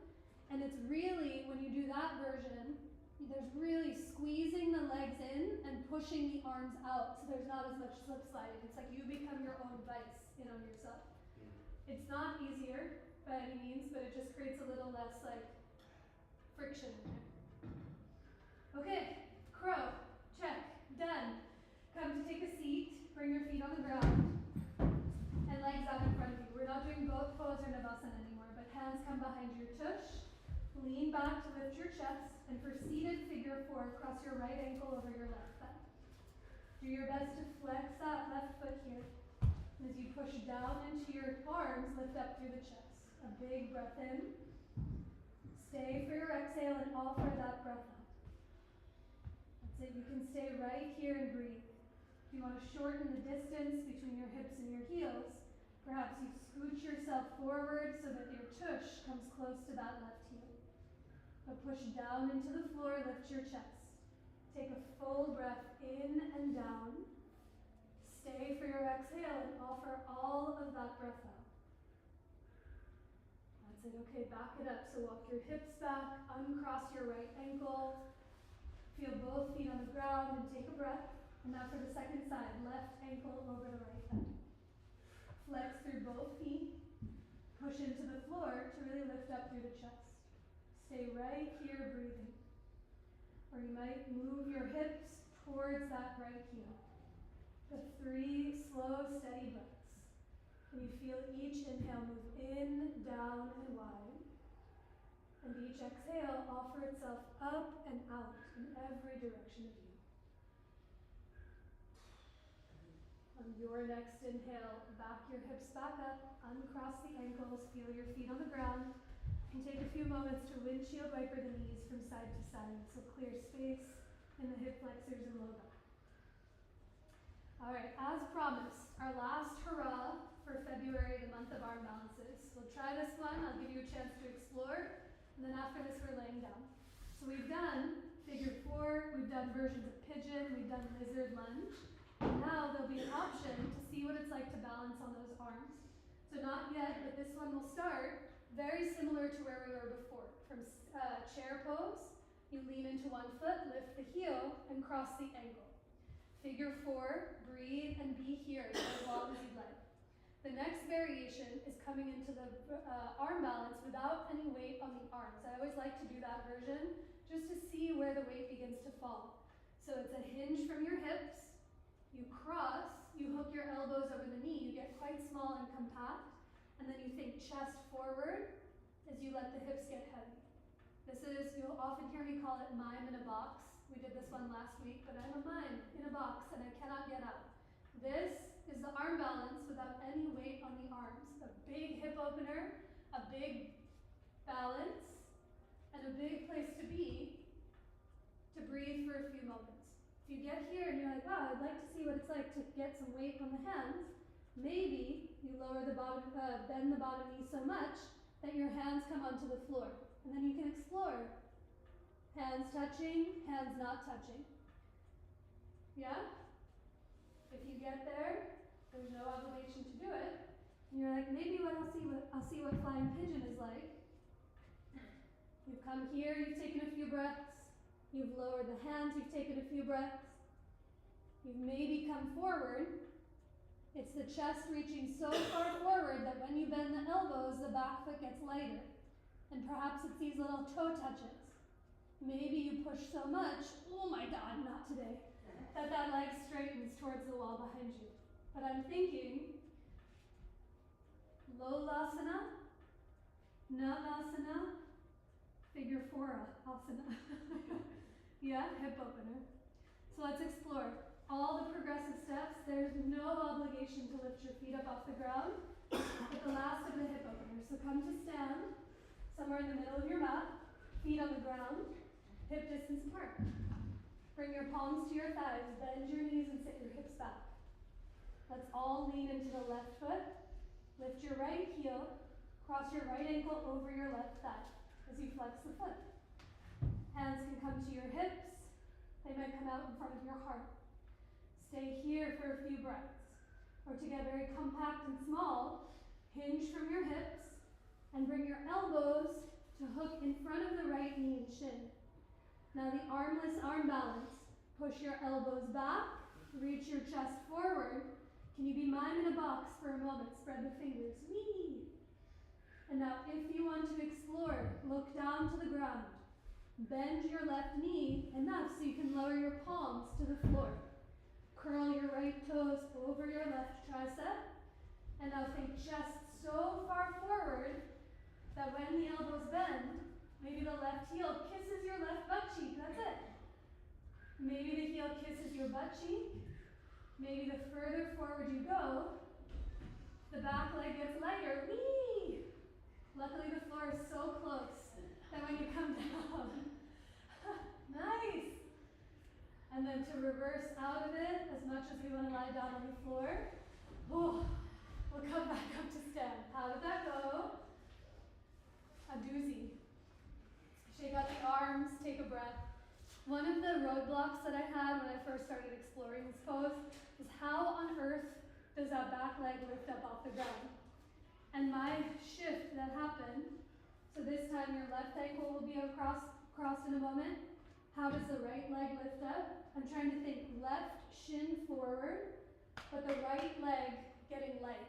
And it's really, when you do that version, there's really squeezing the legs in and pushing the arms out, so there's not as much slip sliding. It's like you become your own vice in on yourself. It's not easier by any means, but it just creates a little less like friction in there. Okay, crow, check, done. Come to take a seat, bring your feet on the ground, and legs out in front of you. We're not doing both pose or navasana anymore, but hands come behind your tush. Lean back to lift your chest, and for seated figure 4, cross your right ankle over your left thigh. Do your best to flex that left foot here. As you push down into your arms, lift up through the chest. A big breath in. Stay for your exhale and offer that breath out. That's it. You can stay right here and breathe. If you want to shorten the distance between your hips and your heels, perhaps you scooch yourself forward so that your tush comes close to that left heel. But push down into the floor, lift your chest. Take a full breath in and down. Stay for your exhale and offer all of that breath out. That's it. Okay, back it up. So walk your hips back, uncross your right ankle. Feel both feet on the ground and take a breath. And now for the second side, left ankle over the right thigh. Flex through both feet. Push into the floor to really lift up through the chest. Stay right here breathing. Or you might move your hips towards that right heel. The 3 slow, steady breaths. And you feel each inhale move in, down, and wide. And each exhale offer itself up and out in every direction of you. On your next inhale, back your hips back up, uncross the ankles, feel your feet on the ground. And take a few moments to windshield wiper the knees from side to side, so clear space in the hip flexors and low back. All right, as promised, our last hurrah for February, the month of arm balances. We'll try this one, I'll give you a chance to explore, and then after this we're laying down. So we've done figure 4, we've done versions of pigeon, we've done lizard lunge. And now there'll be an option to see what it's like to balance on those arms. So not yet, but this one will start very similar to where we were before. From chair pose, you lean into one foot, lift the heel, and cross the ankle. Figure 4, breathe and be here for as long as you'd like. The next variation is coming into the arm balance without any weight on the arms. I always like to do that version just to see where the weight begins to fall. So it's a hinge from your hips, you cross, you hook your elbows over the knee, you get quite small and compact, and then you think chest forward as you let the hips get heavy. This is, you'll often hear me call it mime in a box. We did this one last week, but I'm a mime in a box and I cannot get out. This is the arm balance without any weight on the arms. A big hip opener, a big balance, and a big place to be to breathe for a few moments. If you get here and you're like, wow, I'd like to see what it's like to get some weight on the hands, maybe you lower the bottom, bend the bottom knee so much that your hands come onto the floor. And then you can explore. Hands touching, hands not touching. Yeah? If you get there, there's no obligation to do it. And you're like, maybe I'll see what flying pigeon is like. You've come here, you've taken a few breaths. You've lowered the hands, you've taken a few breaths. You've maybe come forward. It's the chest reaching so far forward that when you bend the elbows, the back foot gets lighter. And perhaps it's these little toe touches. Maybe you push so much, oh my God, not today, that leg straightens towards the wall behind you. But I'm thinking, Lolasana, Navasana, figure 4 asana. Yeah, hip opener. So let's explore. all the progressive steps, there's no obligation to lift your feet up off the ground with the last of the hip openers. So come to stand, somewhere in the middle of your mat, feet on the ground, hip distance apart. Bring your palms to your thighs, bend your knees and sit your hips back. Let's all lean into the left foot. Lift your right heel, cross your right ankle over your left thigh as you flex the foot. Hands can come to your hips. They might come out in front of your heart. Stay here for a few breaths. Or to get very compact and small, hinge from your hips and bring your elbows to hook in front of the right knee and shin. Now the armless arm balance. Push your elbows back, reach your chest forward. Can you be mime in a box for a moment? Spread the fingers. Whee! And now if you want to explore, look down to the ground. Bend your left knee enough so you can lower your palms to the floor. Curl your right toes over your left tricep. And now think chest so far forward that when the elbows bend, maybe the left heel kisses your left butt cheek. That's it. Maybe the heel kisses your butt cheek. Maybe the further forward you go, the back leg gets lighter. Whee! Luckily the floor is so close that when you come down, nice! And then to reverse out of it, as much as we want to lie down on the floor, we'll come back up to stand. How did that go? A doozy. Shake out the arms, take a breath. One of the roadblocks that I had when I first started exploring this pose is how on earth does that back leg lift up off the ground? And my shift that happened, so this time your left ankle will be crossed in a moment. How does the right leg lift up? I'm trying to think left shin forward, but the right leg getting light.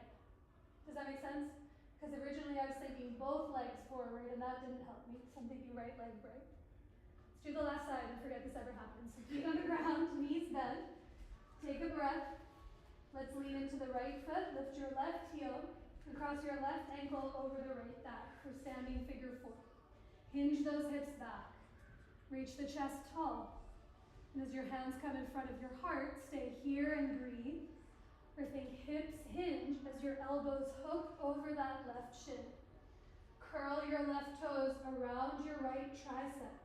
Does that make sense? Because originally I was thinking both legs forward and that didn't help me. So I'm thinking right leg break. Let's do the last side and forget this ever happened. So feet on the ground, knees bent. Take a breath. Let's lean into the right foot. Lift your left heel and cross your left ankle over the right thigh for standing figure four. Hinge those hips back. Reach the chest tall. And as your hands come in front of your heart, stay here and breathe. Or think hips hinge as your elbows hook over that left shin. Curl your left toes around your right tricep.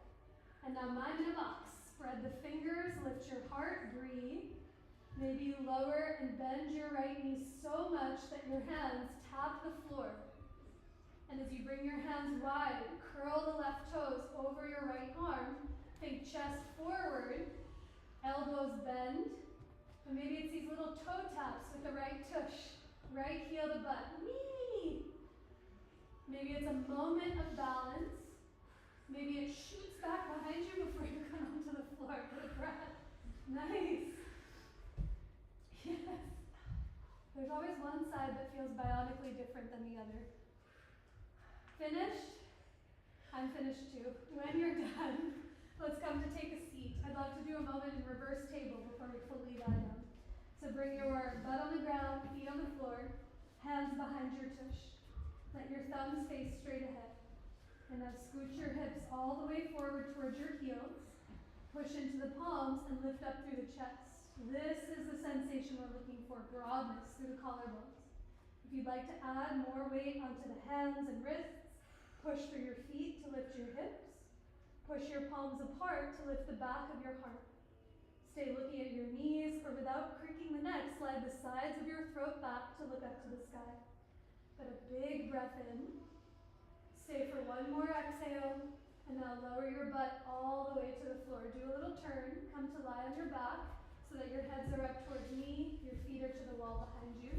And now mime in a box. Spread the fingers, lift your heart, breathe. Maybe you lower and bend your right knee so much that your hands tap the floor. And as you bring your hands wide, curl the left toes over your right arm. Think chest forward, elbows bend. And maybe it's these little toe taps with the right tush, right heel to butt. Whee! Maybe it's a moment of balance. Maybe it shoots back behind you before you come onto the floor. Good breath. Nice. Yes. There's always one side that feels bionically different than the other. Finished? I'm finished too. When you're done, let's come to take a seat. I'd love to do a moment in reverse table before we fully lie down. So bring your butt on the ground, feet on the floor, hands behind your tush. Let your thumbs face straight ahead. And now scooch your hips all the way forward towards your heels. Push into the palms and lift up through the chest. This is the sensation we're looking for, broadness through the collarbones. If you'd like to add more weight onto the hands and wrists, push through your feet to lift your hips. Push your palms apart to lift the back of your heart. Stay looking at your knees, or without creaking the neck, slide the sides of your throat back to look up to the sky. Put a big breath in. Stay for one more exhale, and now lower your butt all the way to the floor. Do a little turn, come to lie on your back so that your heads are up towards me, your feet are to the wall behind you.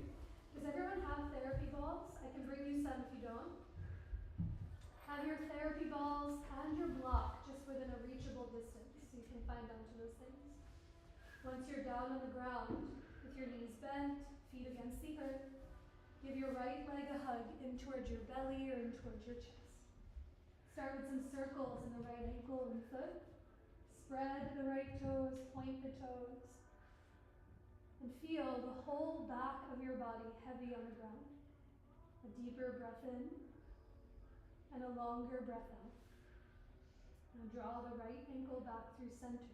Does everyone have therapy balls? I can bring you some if you don't. Have your therapy balls and your block just within a reachable distance so you can find onto those things. Once you're down on the ground, with your knees bent, feet against the earth, give your right leg a hug in towards your belly or in towards your chest. Start with some circles in the right ankle and foot. Spread the right toes, point the toes. And feel the whole back of your body heavy on the ground. A deeper breath in and a longer breath out. Now draw the right ankle back through center.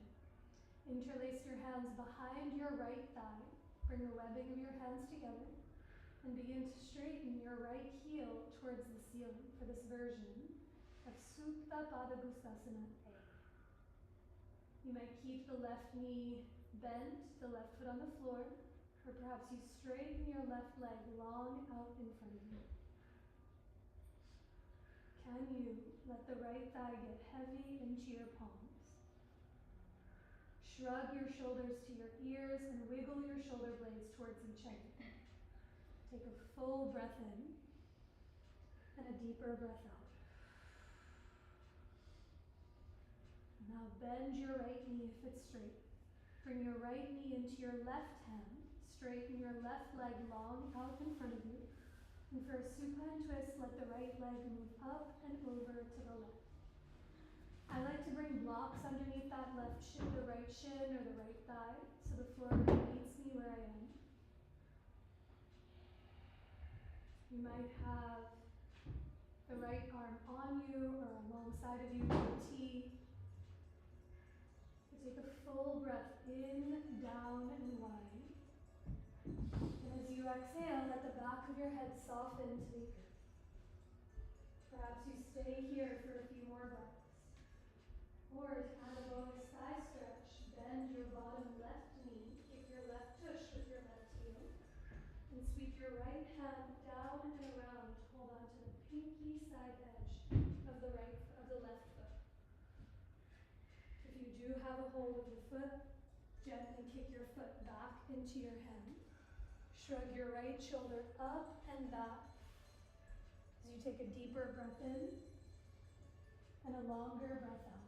Interlace your hands behind your right thigh. Bring the webbing of your hands together and begin to straighten your right heel towards the ceiling for this version of Supta Pada Bhustasana A. You might keep the left knee bent, the left foot on the floor, or perhaps you straighten your left leg long out in front of you. Can you let the right thigh get heavy into your palms? Shrug your shoulders to your ears and wiggle your shoulder blades towards each other. Take a full breath in and a deeper breath out. Now bend your right knee if it's straight. Bring your right knee into your left hand. Straighten your left leg long out in front of you. And for a supine twist, let the right leg move up and over to the left. I like to bring blocks underneath that left shin, the right shin or the right thigh, so the floor really meets me where I am. You might have the right arm on you or alongside of you in a T. Take a full breath in, down, and wide. And as you exhale, let the back of your head soften to the earth. Perhaps you stay here for a few more breaths. Or to add a bonus thigh stretch, bend your bottom left knee, kick your left tush with your left heel, and sweep your right hand down and around to hold on to the pinky side edge of the left foot. If you do have a hold of the foot, gently kick your foot back into your hand. Shrug your right shoulder up and back as you take a deeper breath in and a longer breath out.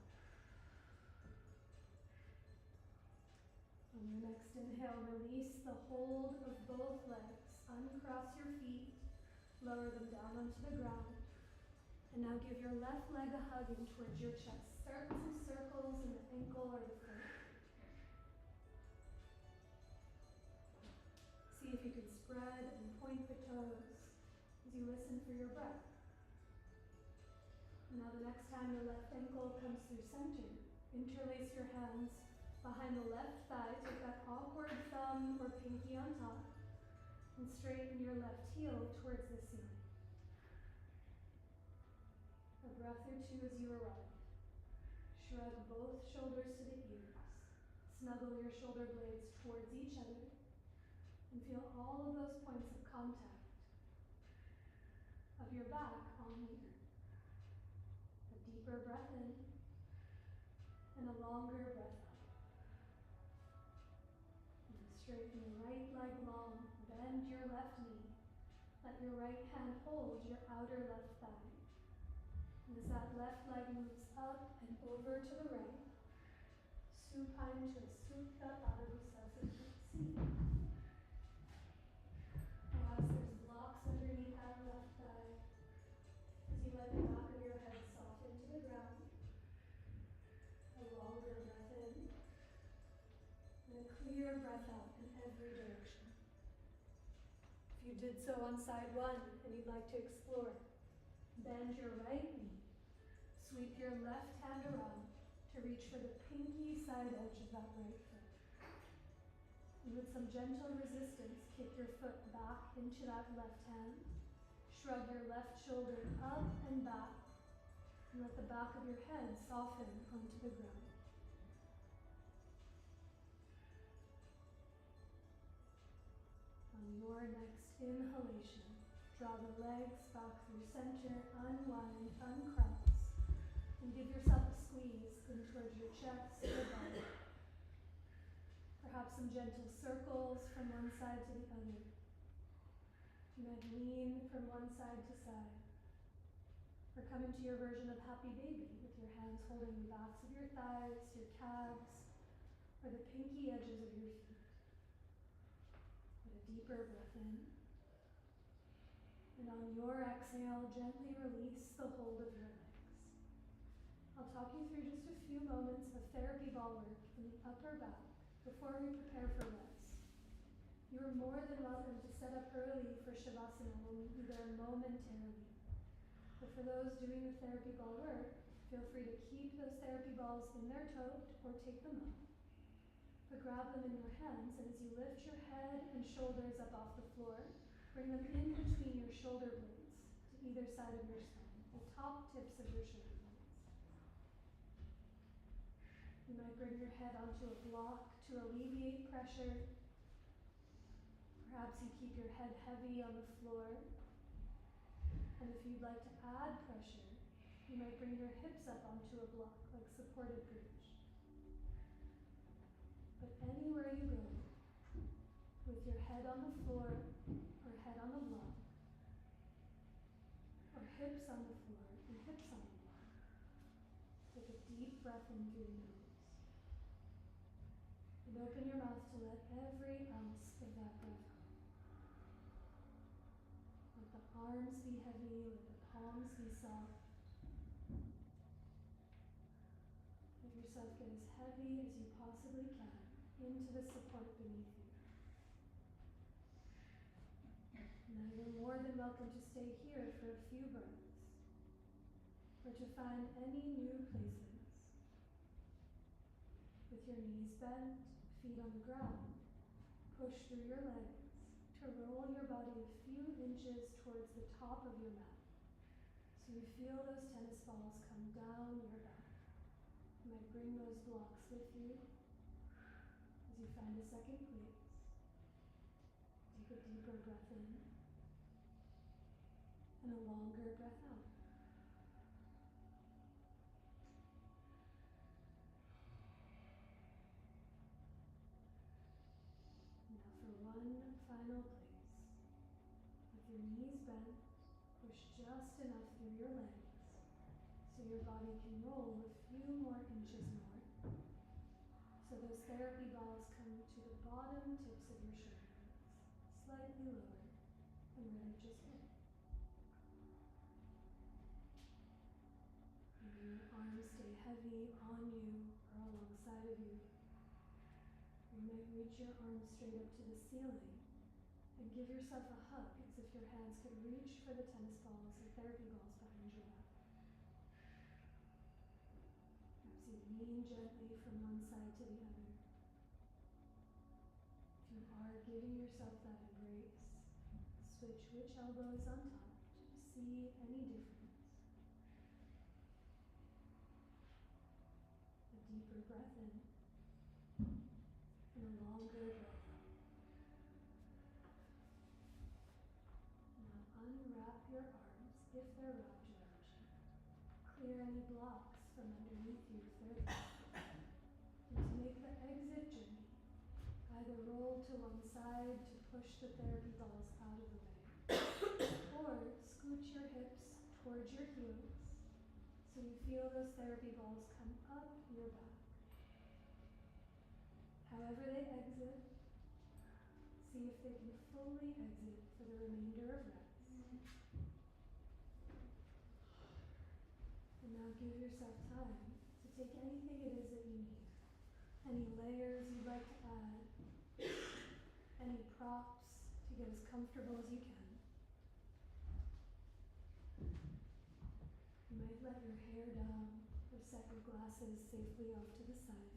On your next inhale, release the hold of both legs. Uncross your feet, lower them down onto the ground. And now give your left leg a hug in towards your chest. Start some circles in the ankle or the foot. See if you can spread and point the toes as you listen for your breath. And now the next time the left ankle comes through center, interlace your hands behind the left thigh. Take that awkward thumb or pinky on top and straighten your left heel towards the ceiling. A breath or two as you arrive. Shrug both shoulders to the ears. Snuggle your shoulder blades towards each other and feel all of those points of contact of your back on the earth. A deeper breath in and a longer breath out. And straighten your right leg long, bend your left knee. Let your right hand hold your outer left thigh. And as that left leg moves up and over to the right, supine twist, Supta Pada Bhustasana C. Perhaps there's blocks underneath that left thigh as you let the back of your head soften to the ground. A longer breath in and a clear breath out in every direction. If you did so on side one and you'd like to explore, bend your right knee, sweep your left hand around to reach for the pinky side edge of that right foot. And with some gentle resistance, kick your foot back into that left hand. Shrug your left shoulder up and back, and let the back of your head soften onto the ground. On your next inhalation, draw the legs back through center, unwind, uncross, and give yourself a squeeze in towards your chest or belly. Perhaps some gentle circles from one side to the other. You might lean from one side to side, or come into your version of happy baby with your hands holding the backs of your thighs, your calves, or the pinky edges of your feet. Put a deeper breath in. And on your exhale, gently release the hold of your legs. I'll talk you through just a few moments of therapy ball work in the upper back before we prepare for rest. You are more than welcome to set up early for Shavasana. We'll meet you there momentarily. But for those doing the therapy ball work, feel free to keep those therapy balls in their tote or take them out. But grab them in your hands, and as you lift your head and shoulders up off the floor, bring them in between your shoulder blades to either side of your spine, the top tips of your shoulder blades. You might bring your head onto a block to alleviate pressure. Perhaps you keep your head heavy on the floor. And if you'd like to add pressure, you might bring your hips up onto a block, like supported bridge. But anywhere you go, with your head on the floor, or head on the block, or hips on the floor and hips on the block, take a deep breath in through your nose. And open your mouth to let every ounce of that breath go. Let the arms be heavy, let the palms be soft. Let yourself get as heavy as you possibly can into the support beneath you. Now you're more than welcome to stay here for a few breaths, or to find any new places. With your knees bent, feet on the ground, push through your legs to roll your body a few inches towards the top of your mat. So you feel those tennis balls come down your back. You might bring those blocks with you as you find a second place. Take a deeper breath in and a longer breath out. Now for one final place. With your knees bent, push just enough through your legs so your body can roll a few more inches more. So those therapy balls come to the bottom tips of your shoulders, slightly lower than where they just hit. And your arms stay heavy on you or alongside of you. You might reach your arms straight up to the ceiling and give yourself a hug as if your hands could reach for the tennis balls or therapy balls behind your back. Perhaps you lean gently from one side to the other. If you are giving yourself that embrace, switch which elbow is on top to see any difference. A deeper breath in and a longer breath out. Now unwrap your arms if they're wrapped around you. Clear any blocks from underneath you if they're there. And to make the exit journey, either roll to one side to push the therapy balls out of the way, or scooch your hips towards your heels so you feel those therapy balls come up your back. However they exit, see if they can fully exit for the remainder of rest. And now give yourself time to take anything it is that you need. Any layers you'd like to add, any props to get as comfortable as you can. You might let your hair down or set your glasses safely off to the side.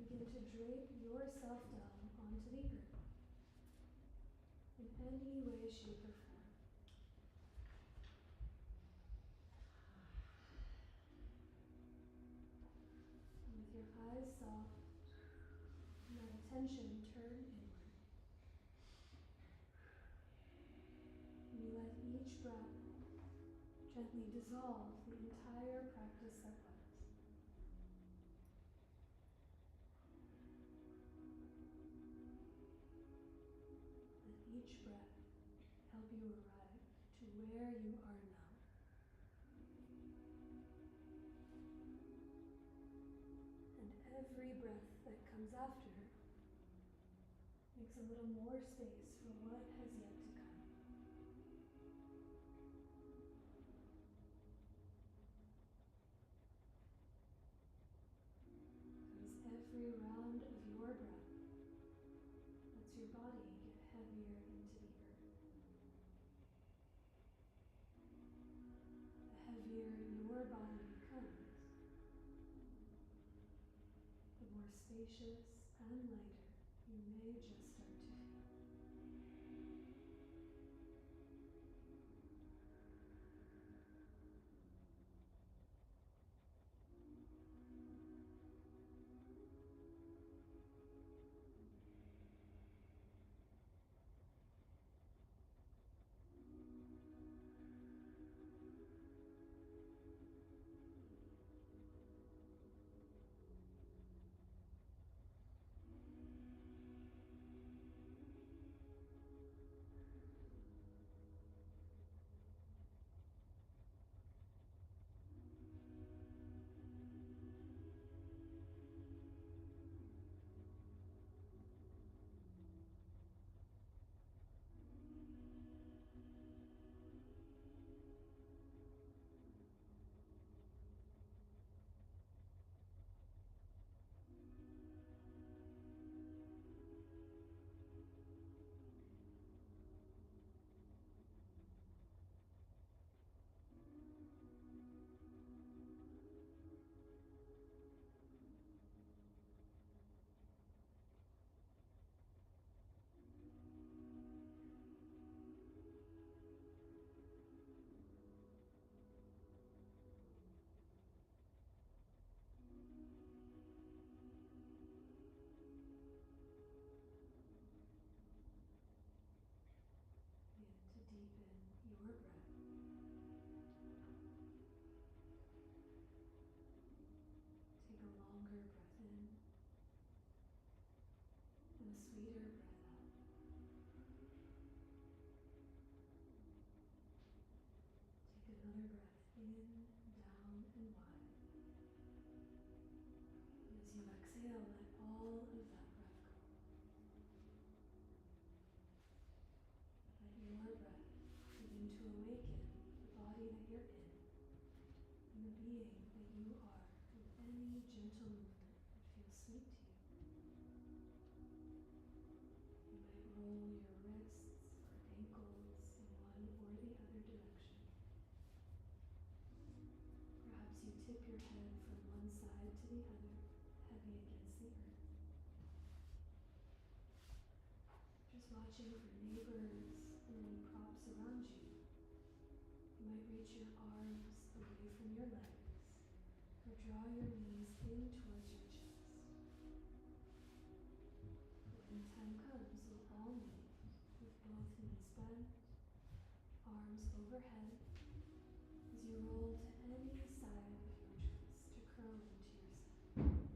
Begin to drape yourself down onto the earth in any way, shape, or form. And with your eyes soft, and that attention turn inward. And you let each breath gently dissolve the entire practice that was. Let each breath help you arrive to where you are now. And every breath that comes after makes a little more space for what has yet to come. As every round of your breath lets your body get heavier into the earth. The heavier your body becomes, spacious and lighter you may just start to feel. Begin to deepen your breath. Take a longer breath in and a sweeter breath out. Take another breath in, down, and wide. And as you exhale, let all of that breath go. Let your breath begin to awaken the body that you're in and the being that you are with any gentle movement that feels sweet to you. You might roll your wrists or ankles in one or the other direction. Perhaps you tip your head from one side to the other, heavy against the earth. Just watching for neighbors and any props around you. You might reach your arms away from your legs or draw your knees in towards your chest. When time comes, we'll all meet with both knees bent, arms overhead, as you roll to any side of your choice to curl into your side.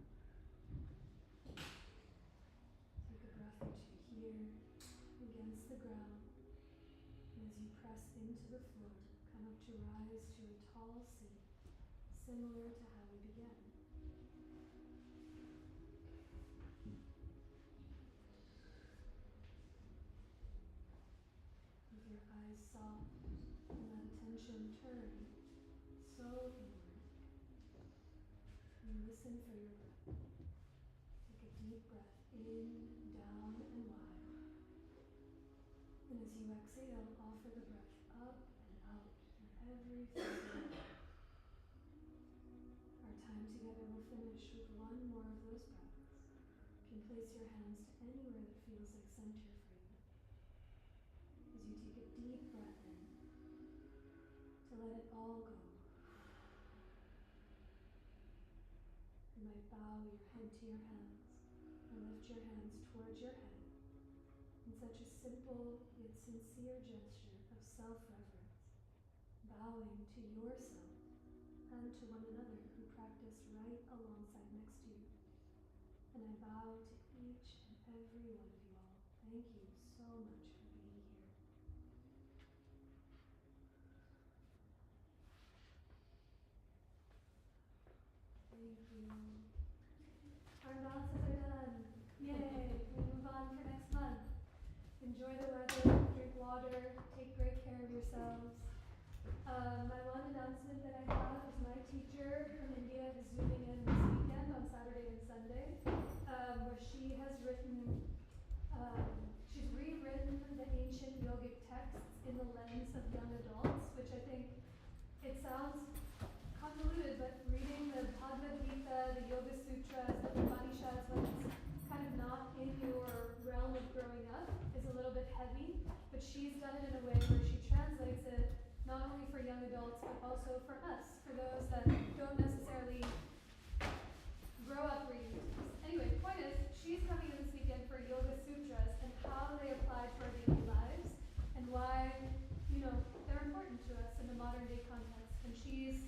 Take a breath or two here against the ground, and as you press into the floor, come up to rise to a tall seat, similar to how we began. With your eyes soft and that attention turned so inward, you listen for your breath. Take a deep breath in, down, and wide. And as you exhale, offer the breath up and out with every fiber. Our time together will finish with one more of those breaths. You can place your hands to anywhere that feels like center for you. As you take a deep breath in, to let it all go. You might bow your head to your hands or lift your hands towards your head in such a simple yet sincere gesture of self-reverence, bowing to yourself and to one another who practiced right alongside next to you. And I bow to each and every one of you all. Thank you so much for being here. Thank you. Our dances are done. Yay! We move on for next month. Enjoy the weather, drink water, take great care of yourselves. My one announcement that I have is my teacher from India is zooming in this weekend on Saturday and Sunday, where she has written, she's rewritten the ancient yogic texts in the lens of young adults, which I think it sounds convoluted, but reading the Bhagavad Gita, the Yoga Sutras, the Upanishads, like but she's done it in a way where she translates it not only for young adults, but also for us, for those that don't necessarily grow up reading these. Anyway, the point is, she's coming in this weekend for Yoga Sutras and how they apply to our daily lives and why, you know, they're important to us in the modern day context. And she's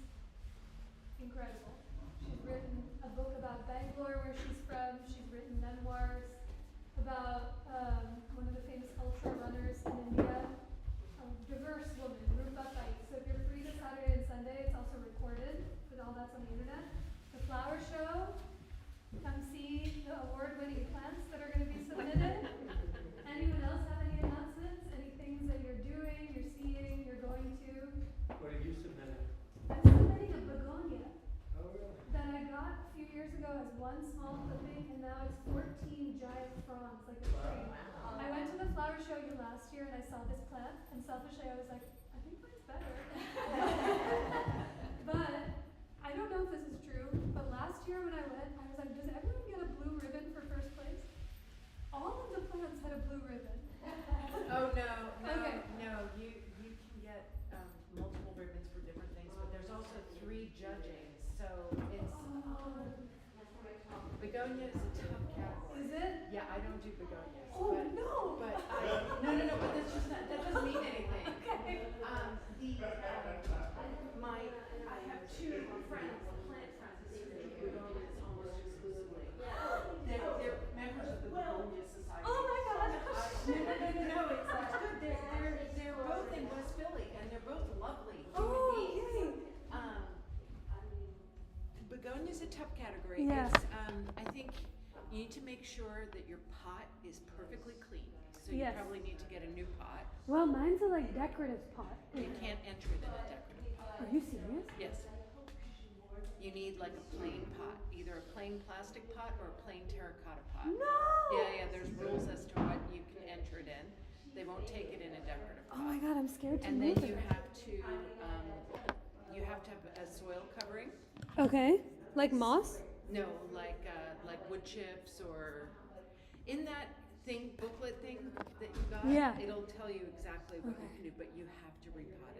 incredible. She's written a book about Bangalore, where she's from. She's written memoirs about one of the famous ultra runners in India, a diverse woman, Rupa Pai. So if you're free this Saturday and Sunday, it's also recorded, because all that's on the internet. The flower show, come see the award-winning plants that are going to be submitted. Anyone else have any announcements? Any things that you're doing, you're seeing, you're going to? What are you submitting? I'm submitting a begonia Oh, really? that I got a few years ago as one small clipping, and now it's 14 giant fronds, like a tree. I went to the flower show last year and I saw this plant, and selfishly I was like, I think mine's better. But I don't know if this is true, but last year when I went, I was like, does everyone get a blue ribbon for first place? All of the plants had a blue ribbon. Oh, no, Okay. you can get multiple ribbons for different things, but there's also 3 judging, so it's, begonia is a tough category. Is it? Yeah, I don't do begonias. Oh, but, no. But no, but that's just not, that doesn't mean anything. Okay. I have 2 friends, plant friends, that do begonias almost exclusively. They're members of the Begonia Society. Oh my God. No, it's good. They're both in West Philly, and they're both lovely human Oh, beings. yay. Begonia's a tough category. Yeah. It's, I think you need to make sure that your pot is perfectly clean. So you Yes. probably need to get a new pot. Well, mine's a like decorative pot. You can't enter it in a decorative pot. Are you serious? Yes. You need like a plain pot, either a plain plastic pot or a plain terracotta pot. No. Yeah, there's rules as to what you can enter it in. They won't take it in a decorative pot. Oh my God, I'm scared to And move then it. you have to have a soil covering. Okay. Like moss? No, like wood chips, or in that booklet thing that you got. Yeah. It'll tell you exactly what you Okay. can do, but you have to repot it.